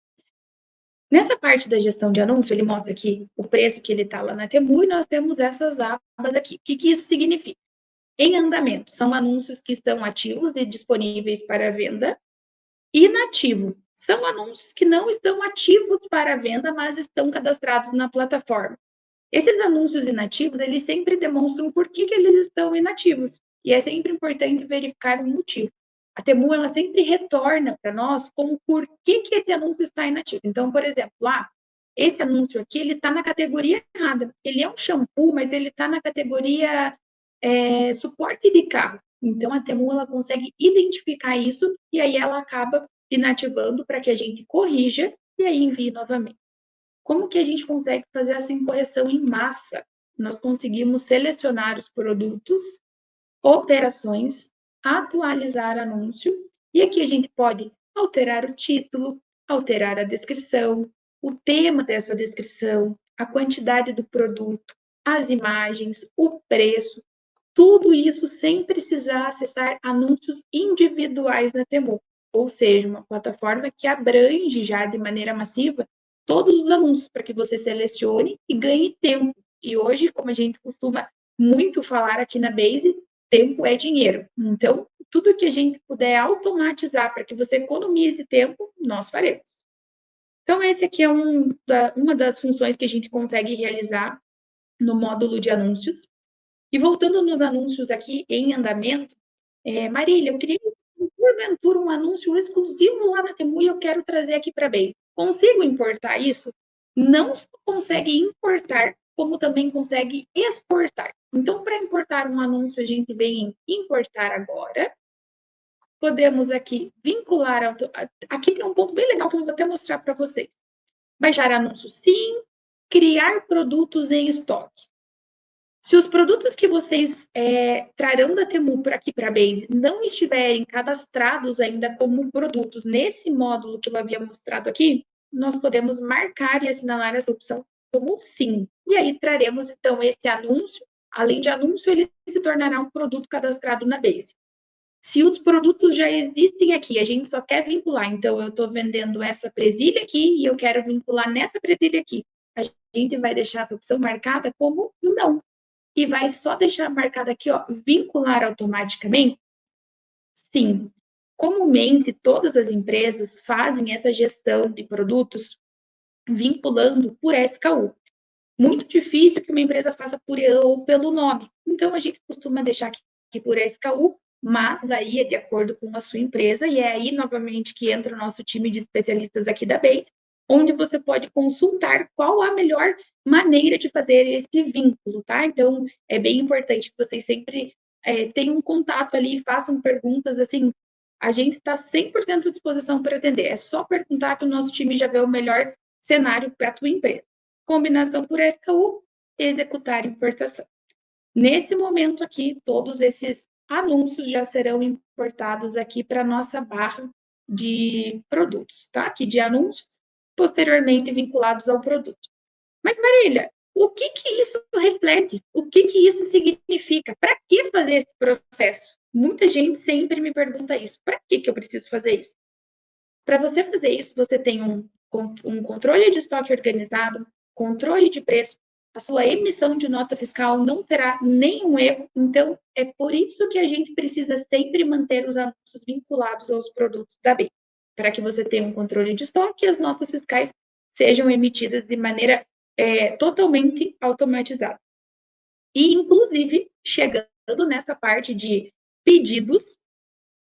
Nessa parte da gestão de anúncio, ele mostra aqui o preço que ele está lá na Temu e nós temos essas abas aqui. O que isso significa? Em andamento, são anúncios que estão ativos e disponíveis para venda. Inativo, são anúncios que não estão ativos para venda, mas estão cadastrados na plataforma. Esses anúncios inativos, eles sempre demonstram por que eles estão inativos. E é sempre importante verificar o motivo. A Temu, ela sempre retorna para nós com o porquê que esse anúncio está inativo. Então, por exemplo, esse anúncio aqui, ele está na categoria errada. Ele é um shampoo, mas ele está na categoria suporte de carro. Então, a Temu, ela consegue identificar isso e aí ela acaba inativando para que a gente corrija e aí envie novamente. Como que a gente consegue fazer essa correção em massa? Nós conseguimos selecionar os produtos, operações, atualizar anúncio, e aqui a gente pode alterar o título, alterar a descrição, o tema dessa descrição, a quantidade do produto, as imagens, o preço, tudo isso sem precisar acessar anúncios individuais na Temu, ou seja, uma plataforma que abrange já de maneira massiva todos os anúncios para que você selecione e ganhe tempo. E hoje, como a gente costuma muito falar aqui na Base, tempo é dinheiro. Então, tudo que a gente puder automatizar para que você economize tempo, nós faremos. Então, esse aqui é uma das funções que a gente consegue realizar no módulo de anúncios. E voltando nos anúncios aqui em andamento, Marília, eu queria, porventura, um anúncio exclusivo lá na Temu e eu quero trazer aqui para a Base. Consigo importar isso? Não só consegue importar, como também consegue exportar. Então, para importar um anúncio, a gente vem em importar agora. Podemos aqui vincular. Aqui tem um ponto bem legal que eu vou até mostrar para vocês. Baixar anúncio sim, criar produtos em estoque. Se os produtos que vocês trarão da Temu para aqui para a Base não estiverem cadastrados ainda como produtos nesse módulo que eu havia mostrado aqui, nós podemos marcar e assinalar essa opção como sim. E aí traremos, então, esse anúncio. Além de anúncio, ele se tornará um produto cadastrado na Base. Se os produtos já existem aqui, a gente só quer vincular, então eu estou vendendo essa presilha aqui e eu quero vincular nessa presilha aqui. A gente vai deixar essa opção marcada como não. E vai só deixar marcado aqui, ó, vincular automaticamente? Sim. Comumente, todas as empresas fazem essa gestão de produtos vinculando por SKU. Muito difícil que uma empresa faça por ou pelo nome. Então, a gente costuma deixar aqui por SKU, mas varia de acordo com a sua empresa, e é aí, novamente, que entra o nosso time de especialistas aqui da Base, onde você pode consultar qual a melhor maneira de fazer esse vínculo, tá? Então, é bem importante que vocês sempre tenham um contato ali, façam perguntas, assim, a gente está 100% à disposição para atender. É só perguntar que o nosso time já vê o melhor cenário para a tua empresa. Combinação por SKU, executar importação. Nesse momento aqui, todos esses anúncios já serão importados aqui para a nossa barra de produtos, tá? Aqui de anúncios, posteriormente vinculados ao produto. Mas, Marília, o que isso reflete? O que isso significa? Para que fazer esse processo? Muita gente sempre me pergunta isso. Para que eu preciso fazer isso? Para você fazer isso, você tem um controle de estoque organizado, controle de preço, a sua emissão de nota fiscal não terá nenhum erro. Então, é por isso que a gente precisa sempre manter os anúncios vinculados aos produtos da BEI, para que você tenha um controle de estoque e as notas fiscais sejam emitidas de maneira totalmente automatizada. E, inclusive, chegando nessa parte de pedidos,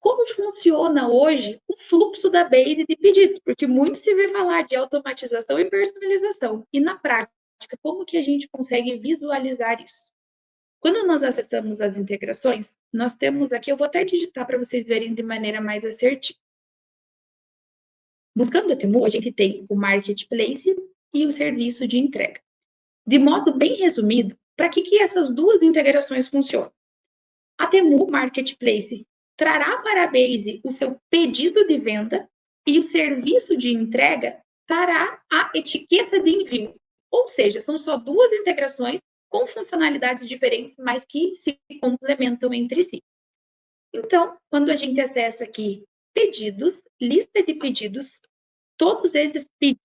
como funciona hoje o fluxo da base de pedidos? Porque muito se vê falar de automatização e personalização. E na prática, como que a gente consegue visualizar isso? Quando nós acessamos as integrações, nós temos aqui, eu vou até digitar para vocês verem de maneira mais assertiva. Buscando a Temu, a gente tem o Marketplace e o serviço de entrega. De modo bem resumido, para que essas duas integrações funcionam? A Temu Marketplace trará para a Base o seu pedido de venda e o serviço de entrega trará a etiqueta de envio. Ou seja, são só duas integrações com funcionalidades diferentes, mas que se complementam entre si. Então, quando a gente acessa aqui pedidos, lista de pedidos, todos esses pedidos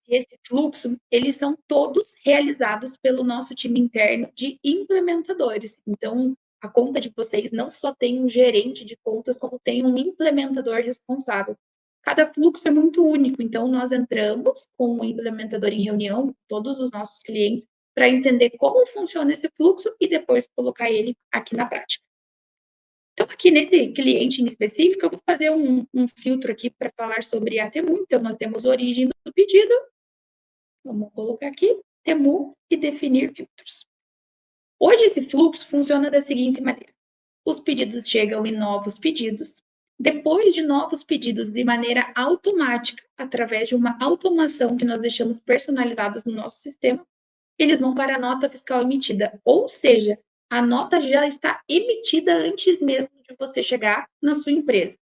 e esse fluxo, eles são todos realizados pelo nosso time interno de implementadores. Então, a conta de vocês não só tem um gerente de contas, como tem um implementador responsável. Cada fluxo é muito único, então nós entramos com o implementador em reunião, todos os nossos clientes, para entender como funciona esse fluxo e depois colocar ele aqui na prática. Então, aqui nesse cliente em específico, eu vou fazer um filtro aqui para falar sobre a Temu. Então, nós temos origem do pedido. Vamos colocar aqui, Temu, e definir filtros. Hoje, esse fluxo funciona da seguinte maneira. Os pedidos chegam em novos pedidos. Depois de novos pedidos, de maneira automática, através de uma automação que nós deixamos personalizadas no nosso sistema, eles vão para a nota fiscal emitida. Ou seja, a nota já está emitida antes mesmo de você chegar na sua empresa.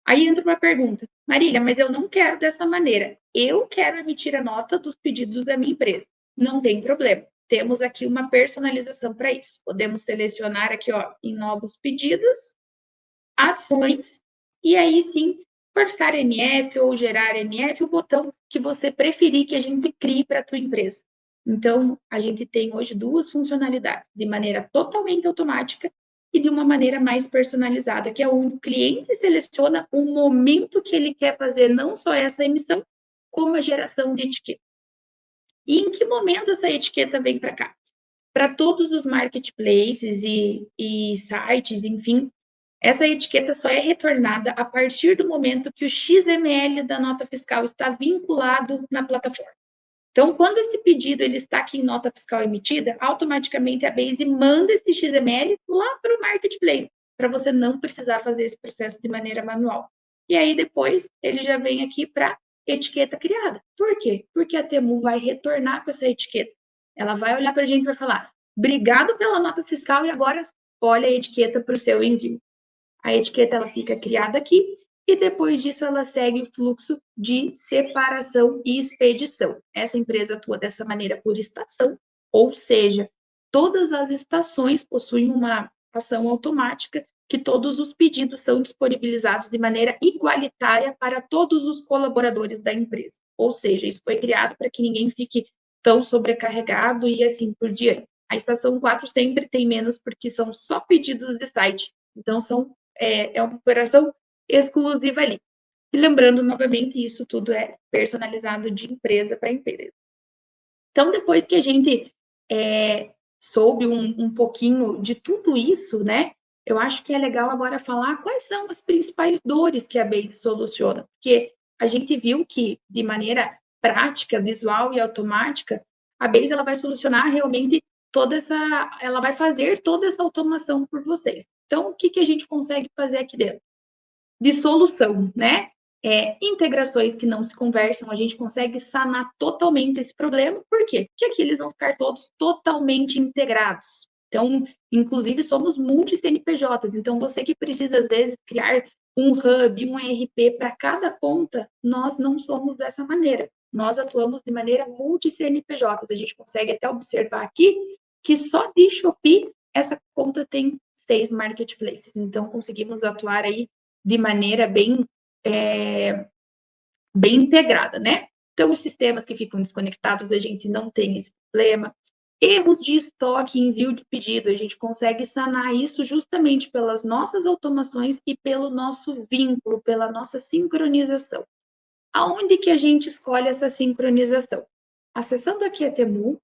Aí entra uma pergunta, Marília, mas eu não quero dessa maneira. Eu quero emitir a nota dos pedidos da minha empresa. Não tem problema. Temos aqui uma personalização para isso. Podemos selecionar aqui, ó, em novos pedidos, ações, e aí sim, forçar NF ou gerar NF, o botão que você preferir que a gente crie para a tua empresa. Então, a gente tem hoje duas funcionalidades, de maneira totalmente automática e de uma maneira mais personalizada, que é onde o cliente seleciona o momento que ele quer fazer não só essa emissão, como a geração de etiqueta. E em que momento essa etiqueta vem para cá? Para todos os marketplaces e sites, enfim, essa etiqueta só é retornada a partir do momento que o XML da nota fiscal está vinculado na plataforma. Então, quando esse pedido ele está aqui em nota fiscal emitida, automaticamente a Base manda esse XML lá para o Marketplace, para você não precisar fazer esse processo de maneira manual. E aí, depois, ele já vem aqui para etiqueta criada. Por quê? Porque a Temu vai retornar com essa etiqueta. Ela vai olhar para a gente e vai falar, obrigado pela nota fiscal e agora olha a etiqueta para o seu envio. A etiqueta ela fica criada aqui e depois disso ela segue o fluxo de separação e expedição. Essa empresa atua dessa maneira por estação, ou seja, todas as estações possuem uma ação automática que todos os pedidos são disponibilizados de maneira igualitária para todos os colaboradores da empresa. Ou seja, isso foi criado para que ninguém fique tão sobrecarregado e assim por diante. A estação 4 sempre tem menos porque são só pedidos de site. Então, é uma operação exclusiva ali. E lembrando, novamente, isso tudo é personalizado de empresa para empresa. Então, depois que a gente soube um pouquinho de tudo isso, né? Eu acho que é legal agora falar quais são as principais dores que a Base soluciona. Porque a gente viu que, de maneira prática, visual e automática, a Base ela vai solucionar realmente ela vai fazer toda essa automação por vocês. Então, o que a gente consegue fazer aqui dentro? De solução, né? Integrações que não se conversam, a gente consegue sanar totalmente esse problema. Por quê? Porque aqui eles vão ficar todos totalmente integrados. Então, inclusive, somos multi-CNPJs. Então, você que precisa, às vezes, criar um hub, um ERP para cada conta, nós não somos dessa maneira. Nós atuamos de maneira multi-CNPJs. A gente consegue até observar aqui que só de Shopee essa conta tem 6 marketplaces. Então, conseguimos atuar aí de maneira bem integrada, né? Então, os sistemas que ficam desconectados, a gente não tem esse problema. Erros de estoque, envio de pedido, a gente consegue sanar isso justamente pelas nossas automações e pelo nosso vínculo, pela nossa sincronização. Aonde que a gente escolhe essa sincronização? Acessando aqui a Temu,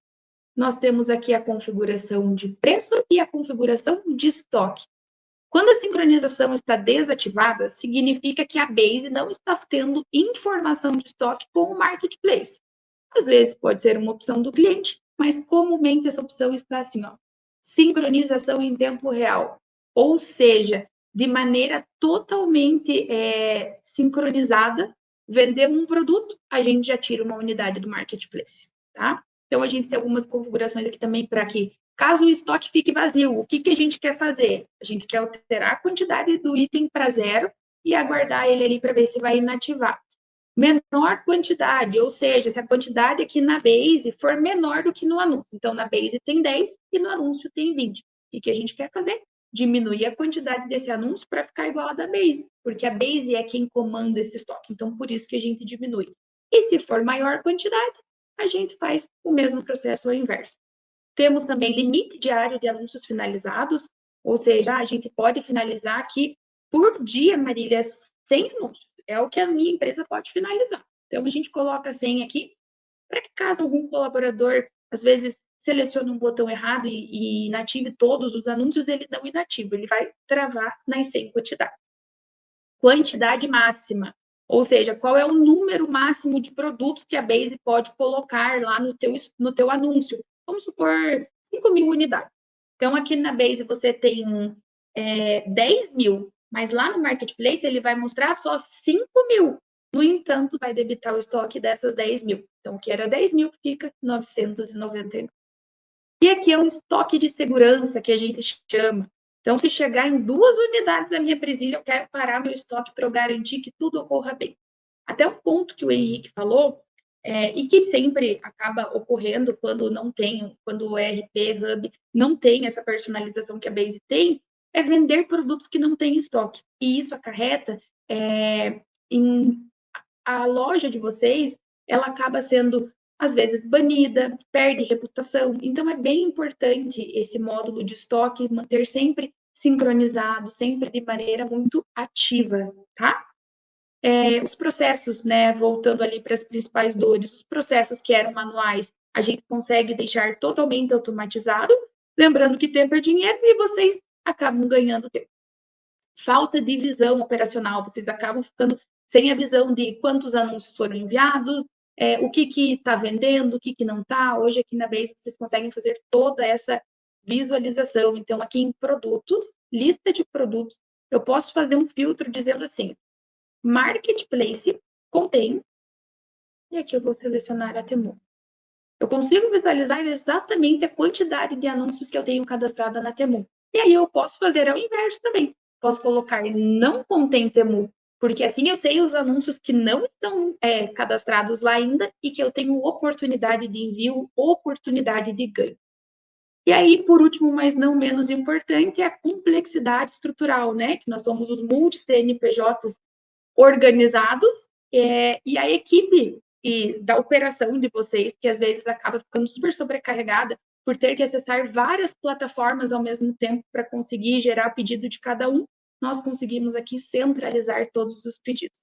nós temos aqui a configuração de preço e a configuração de estoque. Quando a sincronização está desativada, significa que a base não está tendo informação de estoque com o marketplace. Às vezes pode ser uma opção do cliente, mas comumente essa opção está assim, ó, sincronização em tempo real, ou seja, de maneira totalmente sincronizada, vender um produto, a gente já tira uma unidade do marketplace, tá? Então, a gente tem algumas configurações aqui também para que, caso o estoque fique vazio, o que, que a gente quer fazer? A gente quer alterar a quantidade do item para 0 e aguardar ele ali para ver se vai inativar. Menor quantidade, ou seja, se a quantidade aqui na base for menor do que no anúncio. Então, na base tem 10 e no anúncio tem 20. O que a gente quer fazer? Diminuir a quantidade desse anúncio para ficar igual a da base, porque a base é quem comanda esse estoque. Então, por isso que a gente diminui. E se for maior quantidade, a gente faz o mesmo processo ao inverso. Temos também limite diário de anúncios finalizados, ou seja, a gente pode finalizar aqui por dia, Marília, 100 anúncios. É o que a minha empresa pode finalizar. Então, a gente coloca 100 aqui, para que caso algum colaborador, às vezes, selecione um botão errado e inative todos os anúncios, ele não inativa, ele vai travar nas 100 quantidades. Quantidade máxima, ou seja, qual é o número máximo de produtos que a base pode colocar lá no teu anúncio. Vamos supor 5.000 unidades. Então, aqui na base você tem 10.000, mas lá no marketplace ele vai mostrar só 5.000. No entanto, vai debitar o estoque dessas 10.000. Então, o que era 10.000 fica 999. E aqui é um estoque de segurança que a gente chama. Então, se chegar em 2 unidades a minha presilha, eu quero parar meu estoque para eu garantir que tudo ocorra bem. Até um ponto que o Henrique falou, e que sempre acaba ocorrendo quando não tem, quando o ERP, Hub, não tem essa personalização que a Base tem, é vender produtos que não têm estoque. E isso acarreta a loja de vocês, ela acaba sendo, às vezes, banida, perde reputação. Então, é bem importante esse módulo de estoque manter sempre sincronizado, sempre de maneira muito ativa, tá? Os processos, né, voltando ali para as principais dores, os processos que eram manuais, a gente consegue deixar totalmente automatizado, lembrando que tempo é dinheiro e vocês acabam ganhando tempo. Falta de visão operacional, vocês acabam ficando sem a visão de quantos anúncios foram enviados, o que está vendendo, o que não está. Hoje aqui na Base vocês conseguem fazer toda essa visualização. Então, aqui em produtos, lista de produtos, eu posso fazer um filtro dizendo assim, Marketplace contém, e aqui eu vou selecionar a Temu. Eu consigo visualizar exatamente a quantidade de anúncios que eu tenho cadastrada na Temu. E aí eu posso fazer ao inverso também. Posso colocar não contém Temu, porque assim eu sei os anúncios que não estão cadastrados lá ainda e que eu tenho oportunidade de envio, oportunidade de ganho. E aí, por último, mas não menos importante, é a complexidade estrutural, né? Que nós somos os multi-CNPJs organizados, e a equipe da operação de vocês, que às vezes acaba ficando super sobrecarregada por ter que acessar várias plataformas ao mesmo tempo para conseguir gerar pedido de cada um, nós conseguimos aqui centralizar todos os pedidos.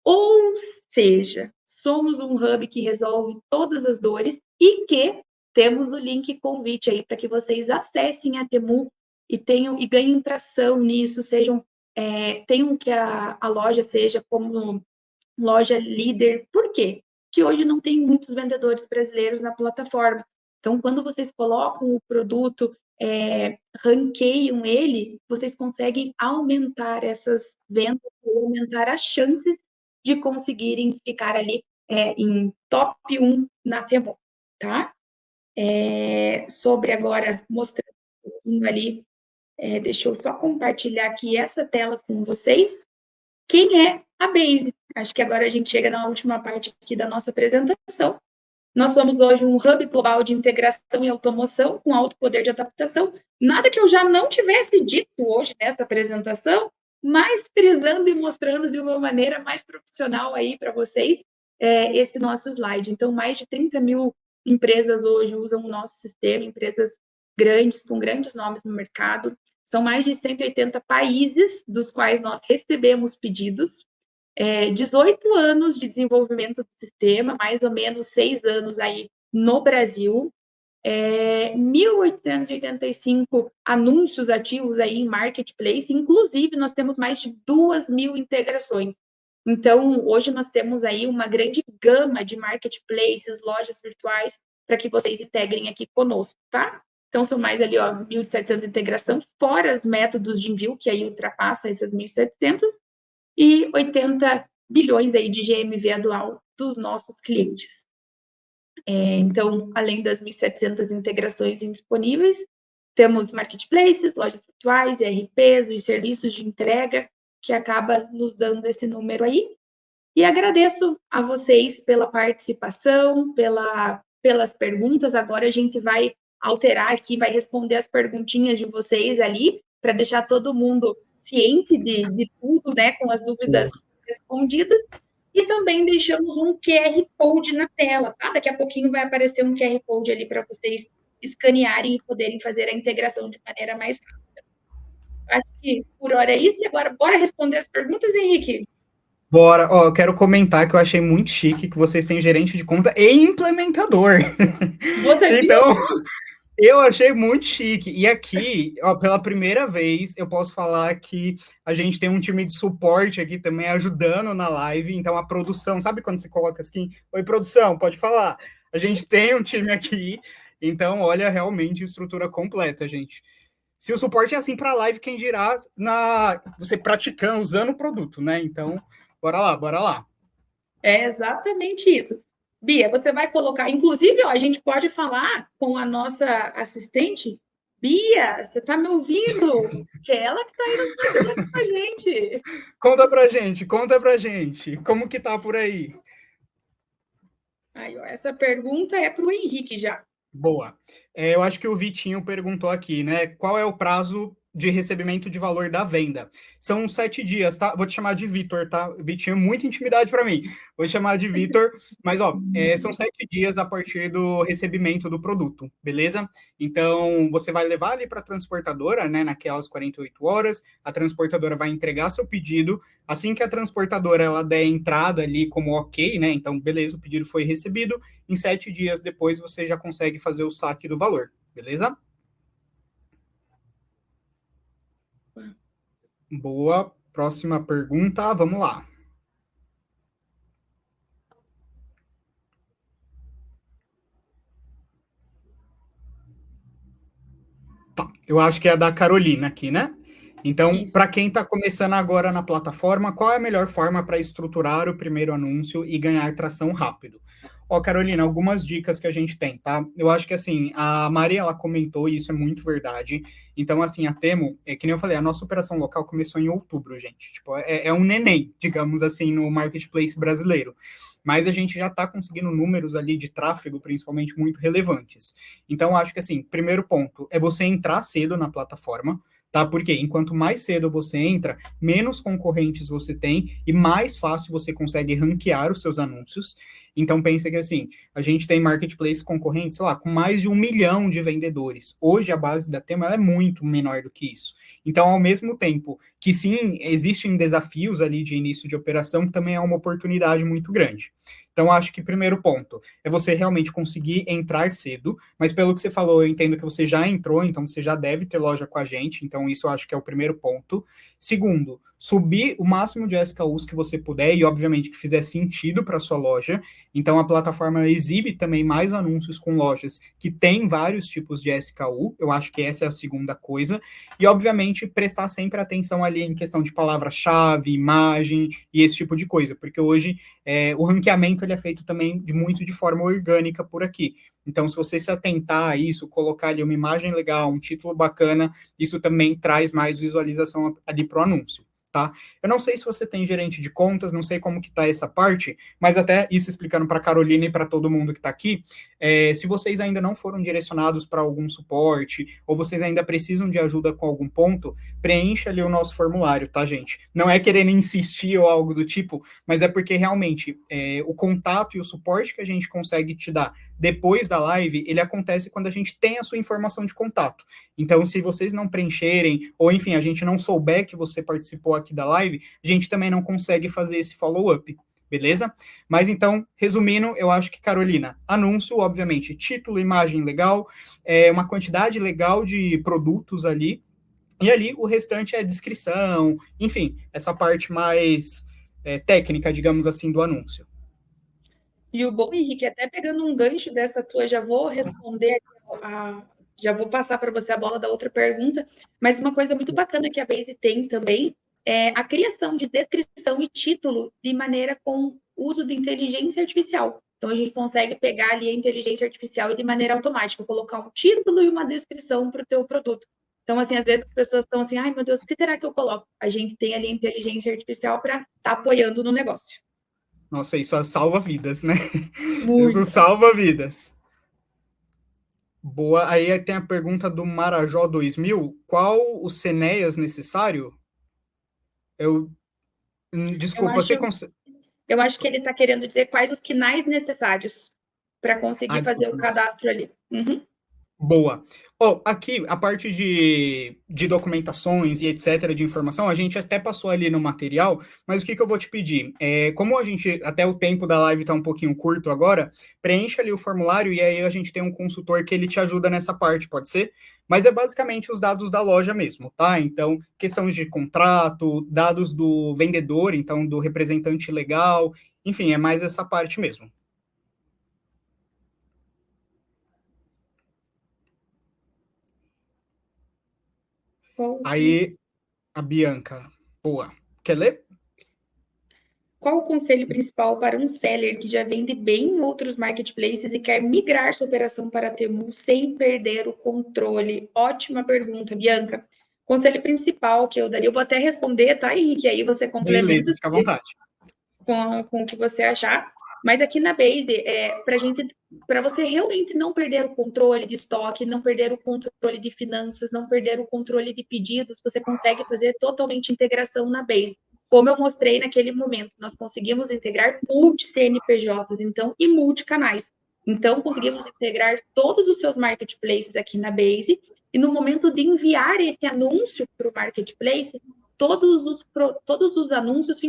Ou seja, somos um hub que resolve todas as dores e que temos o link convite aí para que vocês acessem a Temu e ganhem tração nisso, tenham que a loja seja como loja líder. Por quê? Porque hoje não tem muitos vendedores brasileiros na plataforma. Então, quando vocês colocam o produto, ranqueiam ele, vocês conseguem aumentar essas vendas, aumentar as chances de conseguirem ficar ali em top 1 na Temu, tá? Sobre agora, mostrando um pouquinho ali, deixa eu só compartilhar aqui essa tela com vocês. Quem é a Base? Acho que agora a gente chega na última parte aqui da nossa apresentação. Nós somos hoje um hub global de integração e automação com alto poder de adaptação. Nada que eu já não tivesse dito hoje nesta apresentação, mas frisando e mostrando de uma maneira mais profissional aí para vocês esse nosso slide. Então, mais de 30.000 empresas hoje usam o nosso sistema, empresas grandes, com grandes nomes no mercado. São mais de 180 países dos quais nós recebemos pedidos. 18 anos de desenvolvimento do sistema, mais ou menos 6 anos aí no Brasil. 1.885 anúncios ativos aí em marketplace, inclusive nós temos mais de 2.000 integrações. Então, hoje nós temos aí uma grande gama de marketplaces, lojas virtuais, para que vocês integrem aqui conosco, tá? Então, são mais ali, 1.700 integração, fora os métodos de envio, que aí ultrapassa essas 1.700, e 80 bilhões aí de GMV anual dos nossos clientes. Então, além das 1.700 integrações disponíveis, temos marketplaces, lojas virtuais, ERPs, os serviços de entrega, que acaba nos dando esse número aí. E agradeço a vocês pela participação, pelas perguntas. Agora a gente vai alterar aqui, vai responder as perguntinhas de vocês ali, para deixar todo mundo ciente de tudo, né, com as dúvidas respondidas. E também deixamos um QR Code na tela, tá? Daqui a pouquinho vai aparecer um QR Code ali para vocês escanearem e poderem fazer a integração de maneira mais rápida. Acho que por hora é isso. E agora, bora responder as perguntas, Henrique? Bora. Eu quero comentar que eu achei muito chique que vocês têm gerente de conta e implementador. Você então, eu achei muito chique. E aqui, pela primeira vez, eu posso falar que a gente tem um time de suporte aqui também ajudando na live. Então, a produção, sabe quando você coloca assim? Oi, produção, pode falar. A gente tem um time aqui. Então, olha, realmente estrutura completa, gente. Se o suporte é assim para live, quem dirá você praticando, usando o produto, né? Então, bora lá, bora lá. É exatamente isso. Bia, você vai colocar... Inclusive, a gente pode falar com a nossa assistente. Bia, você está me ouvindo? Que é ela que está aí nos bastidores com a gente. Conta pra gente. Como que tá por aí? Aí, essa pergunta é para o Henrique já. Boa. Eu acho que o Vitinho perguntou aqui, né? Qual é o prazo de recebimento de valor da venda? São 7 dias, tá? Vou te chamar de Vitor, tá? Vitinho, muita intimidade para mim. Vou te chamar de Vitor, mas são 7 dias a partir do recebimento do produto, beleza? Então, você vai levar ali para a transportadora, né? Naquelas 48 horas, a transportadora vai entregar seu pedido. Assim que a transportadora ela der entrada ali como ok, né? Então, beleza, o pedido foi recebido. Em 7 dias depois, você já consegue fazer o saque do valor, beleza? Boa. Próxima pergunta, vamos lá. Tá, eu acho que é a da Carolina aqui, né? Então, para quem está começando agora na plataforma, qual é a melhor forma para estruturar o primeiro anúncio e ganhar tração rápido? Carolina, algumas dicas que a gente tem, tá? Eu acho que, assim, a Maria, ela comentou, e isso é muito verdade. Então, assim, a Temo, que nem eu falei, a nossa operação local começou em outubro, gente. Tipo, é um neném, digamos assim, no marketplace brasileiro. Mas a gente já está conseguindo números ali de tráfego, principalmente, muito relevantes. Então, acho que, assim, primeiro ponto é você entrar cedo na plataforma, tá? Porque enquanto mais cedo você entra, menos concorrentes você tem e mais fácil você consegue ranquear os seus anúncios. Então, pensa que, assim, a gente tem marketplace concorrentes, sei lá, com mais de 1 milhão de vendedores. Hoje, a base da Temo é muito menor do que isso. Então, ao mesmo tempo que, sim, existem desafios ali de início de operação, também é uma oportunidade muito grande. Então, acho que primeiro ponto é você realmente conseguir entrar cedo, mas pelo que você falou, eu entendo que você já entrou, então você já deve ter loja com a gente, então isso eu acho que é o primeiro ponto. Segundo, subir o máximo de SKUs que você puder e, obviamente, que fizer sentido para sua loja. Então, a plataforma exibe também mais anúncios com lojas que têm vários tipos de SKU, eu acho que essa é a segunda coisa. E, obviamente, prestar sempre atenção ali em questão de palavra-chave, imagem e esse tipo de coisa, porque hoje o ranqueamento ele é feito também muito de forma orgânica por aqui. Então, se você se atentar a isso, colocar ali uma imagem legal, um título bacana, isso também traz mais visualização ali para o anúncio, tá? Eu não sei se você tem gerente de contas, não sei como que tá essa parte, mas até isso explicando para a Carolina e para todo mundo que está aqui, se vocês ainda não foram direcionados para algum suporte, ou vocês ainda precisam de ajuda com algum ponto, preencha ali o nosso formulário, tá, gente? Não é querendo insistir ou algo do tipo, mas é porque realmente o contato e o suporte que a gente consegue te dar depois da live, ele acontece quando a gente tem a sua informação de contato. Então, se vocês não preencherem, ou enfim, a gente não souber que você participou aqui da live, a gente também não consegue fazer esse follow-up. Beleza? Mas então, resumindo, eu acho que, Carolina, anúncio, obviamente, título, imagem legal, uma quantidade legal de produtos ali, e ali o restante é descrição, enfim, essa parte mais técnica, digamos assim, do anúncio. E o bom, Henrique, até pegando um gancho dessa tua, já vou responder, já vou passar para você a bola da outra pergunta, mas uma coisa muito bacana que a Base tem também é a criação de descrição e título de maneira com uso de inteligência artificial. Então, a gente consegue pegar ali a inteligência artificial e de maneira automática, colocar um título e uma descrição para o teu produto. Então, assim, às vezes as pessoas estão assim, ai, meu Deus, o que será que eu coloco? A gente tem ali a inteligência artificial para estar apoiando no negócio. Nossa, isso salva vidas, né? Isso Muito. salva vidas. Boa. Aí tem a pergunta do Marajó 2000. Qual o CNEAS necessário? Desculpa, você consegue... Eu acho que ele está querendo dizer quais os quinais necessários para conseguir fazer desculpa, o cadastro ali. Uhum. Boa. Aqui, a parte de documentações e etc., de informação, a gente até passou ali no material, mas o que eu vou te pedir? Como a gente, até o tempo da live está um pouquinho curto agora, preencha ali o formulário e aí a gente tem um consultor que ele te ajuda nessa parte, pode ser? Mas é basicamente os dados da loja mesmo, tá? Então, questões de contrato, dados do vendedor, então do representante legal, enfim, é mais essa parte mesmo. Aí, a Bianca, boa. Quer ler? Qual o conselho principal para um seller que já vende bem em outros marketplaces e quer migrar sua operação para a Temu sem perder o controle? Ótima pergunta, Bianca. Conselho principal que eu daria, eu vou até responder, tá, Henrique? Aí você complementa Beleza, fica à vontade. Com o que você achar. Mas aqui na Base, para você realmente não perder o controle de estoque, não perder o controle de finanças, não perder o controle de pedidos, você consegue fazer totalmente integração na Base. Como eu mostrei naquele momento, nós conseguimos integrar multi-CNPJs, então, e multi-canais. Então, conseguimos integrar todos os seus marketplaces aqui na Base, e no momento de enviar esse anúncio para o marketplace, todos os anúncios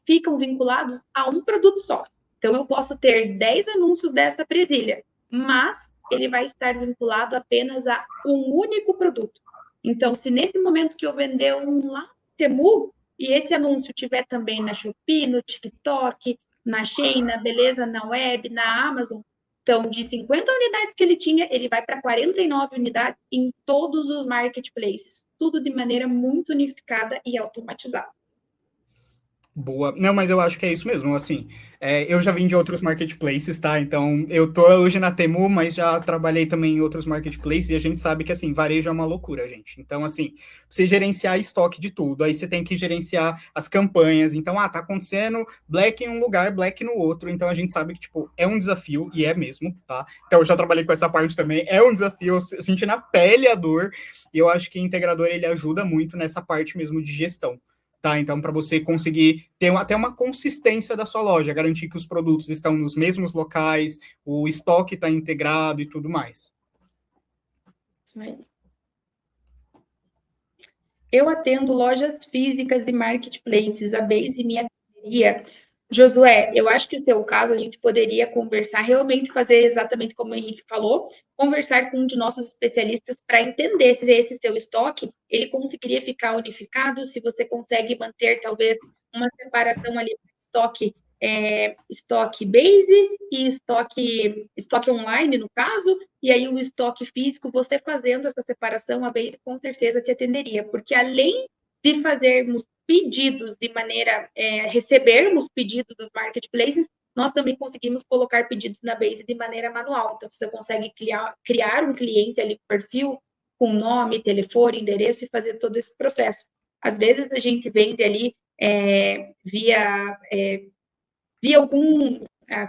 ficam vinculados a um produto só. Então, eu posso ter 10 anúncios dessa presilha, mas ele vai estar vinculado apenas a um único produto. Então, se nesse momento que eu vender um lá no Temu, e esse anúncio tiver também na Shopee, no TikTok, na Shein, na Beleza, na Web, na Amazon, então, de 50 unidades que ele tinha, ele vai para 49 unidades em todos os marketplaces. Tudo de maneira muito unificada e automatizada. Boa. Não, mas eu acho que é isso mesmo, assim, eu já vim de outros marketplaces, tá? Então, eu tô hoje na Temu, mas já trabalhei também em outros marketplaces e a gente sabe que, assim, varejo é uma loucura, gente. Então, assim, você gerenciar estoque de tudo, aí você tem que gerenciar as campanhas. Então, tá acontecendo Black em um lugar, Black no outro. Então, a gente sabe que, tipo, é um desafio, e é mesmo, tá? Então, eu já trabalhei com essa parte também, é um desafio, eu senti na pele a dor, e eu acho que o integrador, ele ajuda muito nessa parte mesmo de gestão. Tá, então, para você conseguir ter até uma consistência da sua loja, garantir que os produtos estão nos mesmos locais, o estoque está integrado e tudo mais. Eu atendo lojas físicas e marketplaces, a Base me atenderia. Josué, eu acho que o seu caso a gente poderia conversar, realmente fazer exatamente como o Henrique falou, conversar com um de nossos especialistas para entender se esse seu estoque, ele conseguiria ficar unificado, se você consegue manter talvez uma separação ali estoque base e estoque online, no caso, e aí o estoque físico, você fazendo essa separação, a base com certeza te atenderia, porque além de fazermos pedidos de maneira, recebermos pedidos dos marketplaces, nós também conseguimos colocar pedidos na Base de maneira manual. Então, você consegue criar um cliente ali, perfil, com nome, telefone, endereço e fazer todo esse processo. Às vezes, a gente vende ali via algum,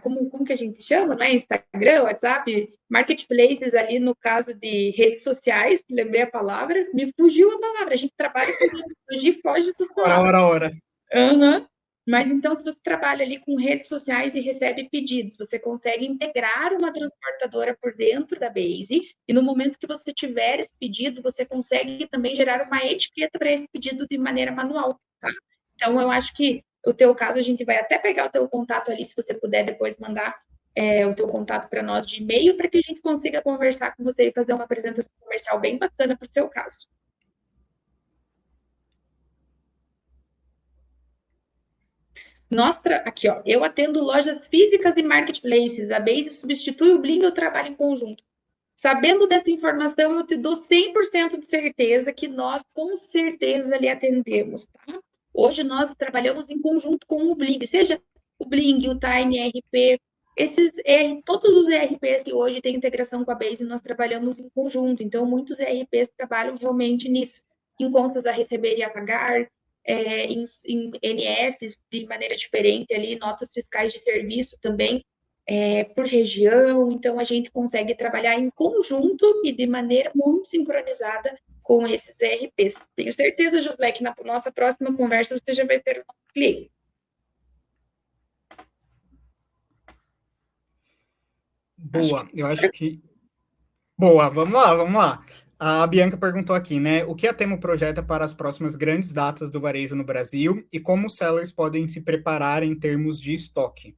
como que a gente chama, né? Instagram, WhatsApp, marketplaces ali no caso de redes sociais, lembrei a palavra, me fugiu a palavra, a gente trabalha com hoje foge das palavras. Ora. Uhum. Mas então, se você trabalha ali com redes sociais e recebe pedidos, você consegue integrar uma transportadora por dentro da Base, e no momento que você tiver esse pedido, você consegue também gerar uma etiqueta para esse pedido de maneira manual, tá? Então, eu acho que o teu caso, a gente vai até pegar o teu contato ali, se você puder depois mandar o teu contato para nós de e-mail, para que a gente consiga conversar com você e fazer uma apresentação comercial bem bacana para o seu caso. Aqui, ó, eu atendo lojas físicas e marketplaces. A Base substitui o Bling, eu trabalho em conjunto. Sabendo dessa informação, eu te dou 100% de certeza que nós, com certeza, lhe atendemos, tá? Hoje nós trabalhamos em conjunto com o Bling, seja o Bling, o Tiny ERP, todos os ERPs que hoje têm integração com a Base, nós trabalhamos em conjunto. Então, muitos ERPs trabalham realmente nisso, em contas a receber e a pagar, em NFs de maneira diferente ali, notas fiscais de serviço também, por região, então a gente consegue trabalhar em conjunto e de maneira muito sincronizada com esses ERPs. Tenho certeza, Josué, que na nossa próxima conversa você já vai ser o nosso cliente. Boa, eu acho que... Boa, vamos lá. A Bianca perguntou aqui, né? O que a Temo projeta para as próximas grandes datas do varejo no Brasil e como os sellers podem se preparar em termos de estoque?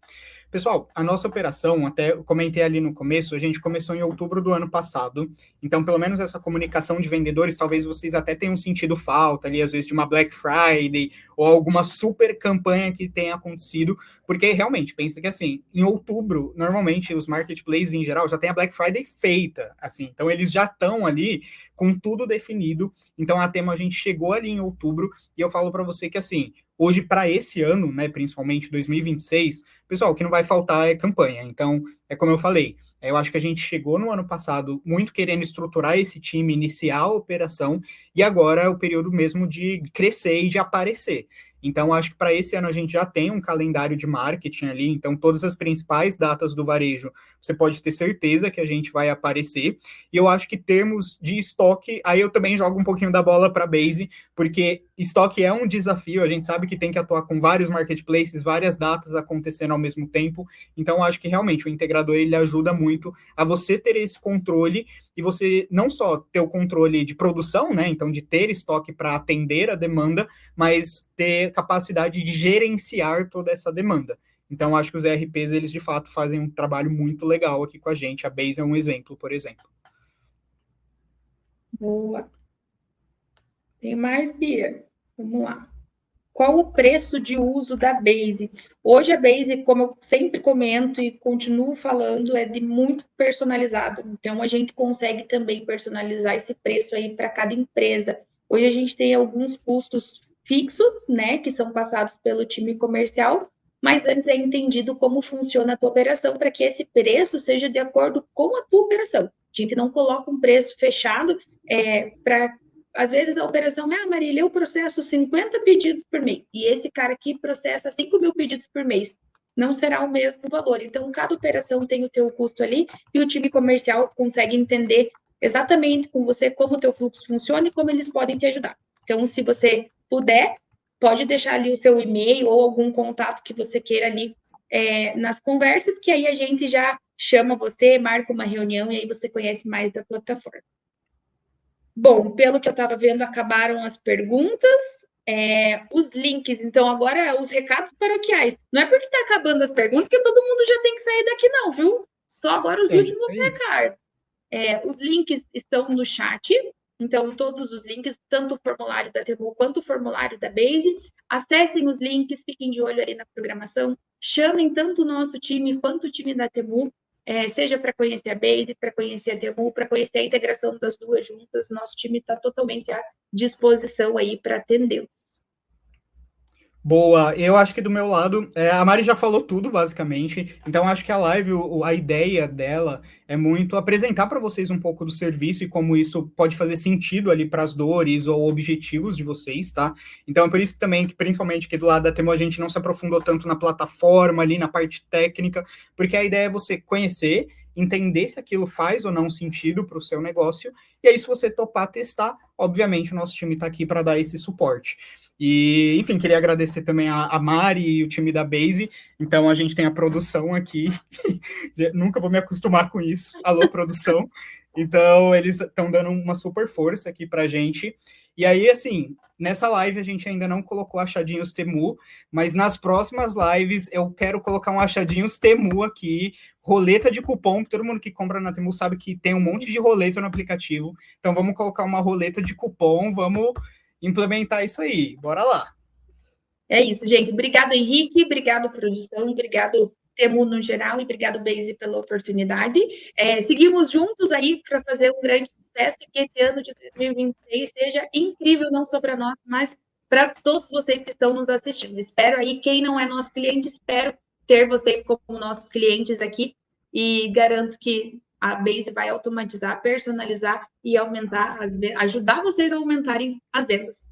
Pessoal, a nossa operação, até eu comentei ali no começo, a gente começou em outubro do ano passado, então pelo menos essa comunicação de vendedores, talvez vocês até tenham sentido falta ali, às vezes, de uma Black Friday ou alguma super campanha que tenha acontecido, porque realmente, pensa que assim, em outubro, normalmente os marketplaces em geral já tem a Black Friday feita, assim, então eles já estão ali com tudo definido, então a Temo a gente chegou ali em outubro, e eu falo para você que assim, hoje, para esse ano, né, principalmente 2026, pessoal, o que não vai faltar é campanha. Então, é como eu falei, eu acho que a gente chegou no ano passado muito querendo estruturar esse time, iniciar a operação, e agora é o período mesmo de crescer e de aparecer. Então, acho que para esse ano a gente já tem um calendário de marketing ali, então todas as principais datas do varejo, você pode ter certeza que a gente vai aparecer. E eu acho que termos de estoque, aí eu também jogo um pouquinho da bola para a Base, porque estoque é um desafio, a gente sabe que tem que atuar com vários marketplaces, várias datas acontecendo ao mesmo tempo, então acho que realmente o integrador ele ajuda muito a você ter esse controle e você não só ter o controle de produção, né, então de ter estoque para atender a demanda, mas ter capacidade de gerenciar toda essa demanda. Então acho que os ERPs eles de fato fazem um trabalho muito legal aqui com a gente, a Base é um exemplo, por exemplo. Boa. Tem mais, Bia? Vamos lá. Qual o preço de uso da Base? Hoje a Base, como eu sempre comento e continuo falando, é de muito personalizado. Então a gente consegue também personalizar esse preço aí para cada empresa. Hoje a gente tem alguns custos fixos, né, que são passados pelo time comercial, mas antes é entendido como funciona a tua operação para que esse preço seja de acordo com a tua operação. A gente não coloca um preço fechado para às vezes a operação é, Marília, eu processo 50 pedidos por mês, e esse cara aqui processa 5.000 pedidos por mês. Não será o mesmo valor. Então, cada operação tem o teu custo ali, e o time comercial consegue entender exatamente com você como o teu fluxo funciona e como eles podem te ajudar. Então, se você puder, pode deixar ali o seu e-mail ou algum contato que você queira ali nas conversas, que aí a gente já chama você, marca uma reunião, e aí você conhece mais da plataforma. Bom, pelo que eu estava vendo, acabaram as perguntas, os links. Então, agora os recados paroquiais. Não é porque está acabando as perguntas que todo mundo já tem que sair daqui, não, viu? Só agora os últimos recados. Os links estão no chat. Então, todos os links, tanto o formulário da Temu quanto o formulário da Base. Acessem os links, fiquem de olho ali na programação. Chamem tanto o nosso time quanto o time da Temu. Seja para conhecer a Base, para conhecer a Temu, para conhecer a integração das duas juntas, nosso time está totalmente à disposição aí para atendê-los. Boa, eu acho que do meu lado, a Mari já falou tudo, basicamente, então acho que a live, a ideia dela é muito apresentar para vocês um pouco do serviço e como isso pode fazer sentido ali para as dores ou objetivos de vocês, tá? Então é por isso que também, que principalmente aqui do lado da Temo, a gente não se aprofundou tanto na plataforma ali, na parte técnica, porque a ideia é você conhecer entender se aquilo faz ou não sentido para o seu negócio, e aí se você topar testar, obviamente o nosso time está aqui para dar esse suporte. E, enfim, queria agradecer também a Mari e o time da Base. Então, a gente tem a produção aqui. Nunca vou me acostumar com isso. Alô, produção. Então, eles estão dando uma super força aqui para a gente. E aí, assim, nessa live a gente ainda não colocou achadinhos Temu, mas nas próximas lives eu quero colocar um achadinhos Temu aqui, roleta de cupom, que todo mundo que compra na Temu sabe que tem um monte de roleta no aplicativo. Então, vamos colocar uma roleta de cupom, vamos implementar isso aí. Bora lá. É isso, gente. Obrigado, Henrique. Obrigado, produção. Obrigado, Temu no geral. E obrigado, Base, pela oportunidade. Seguimos juntos aí para fazer um grande sucesso e que esse ano de 2023 seja incrível, não só para nós, mas para todos vocês que estão nos assistindo. Espero aí, quem não é nosso cliente, espero ter vocês como nossos clientes aqui e garanto que a Base vai automatizar, personalizar e aumentar ajudar vocês a aumentarem as vendas.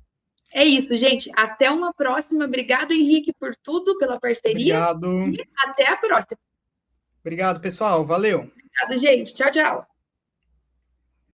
É isso, gente. Até uma próxima. Obrigado, Henrique, por tudo, pela parceria. Obrigado. E até a próxima. Obrigado, pessoal. Valeu. Obrigado, gente. Tchau, tchau.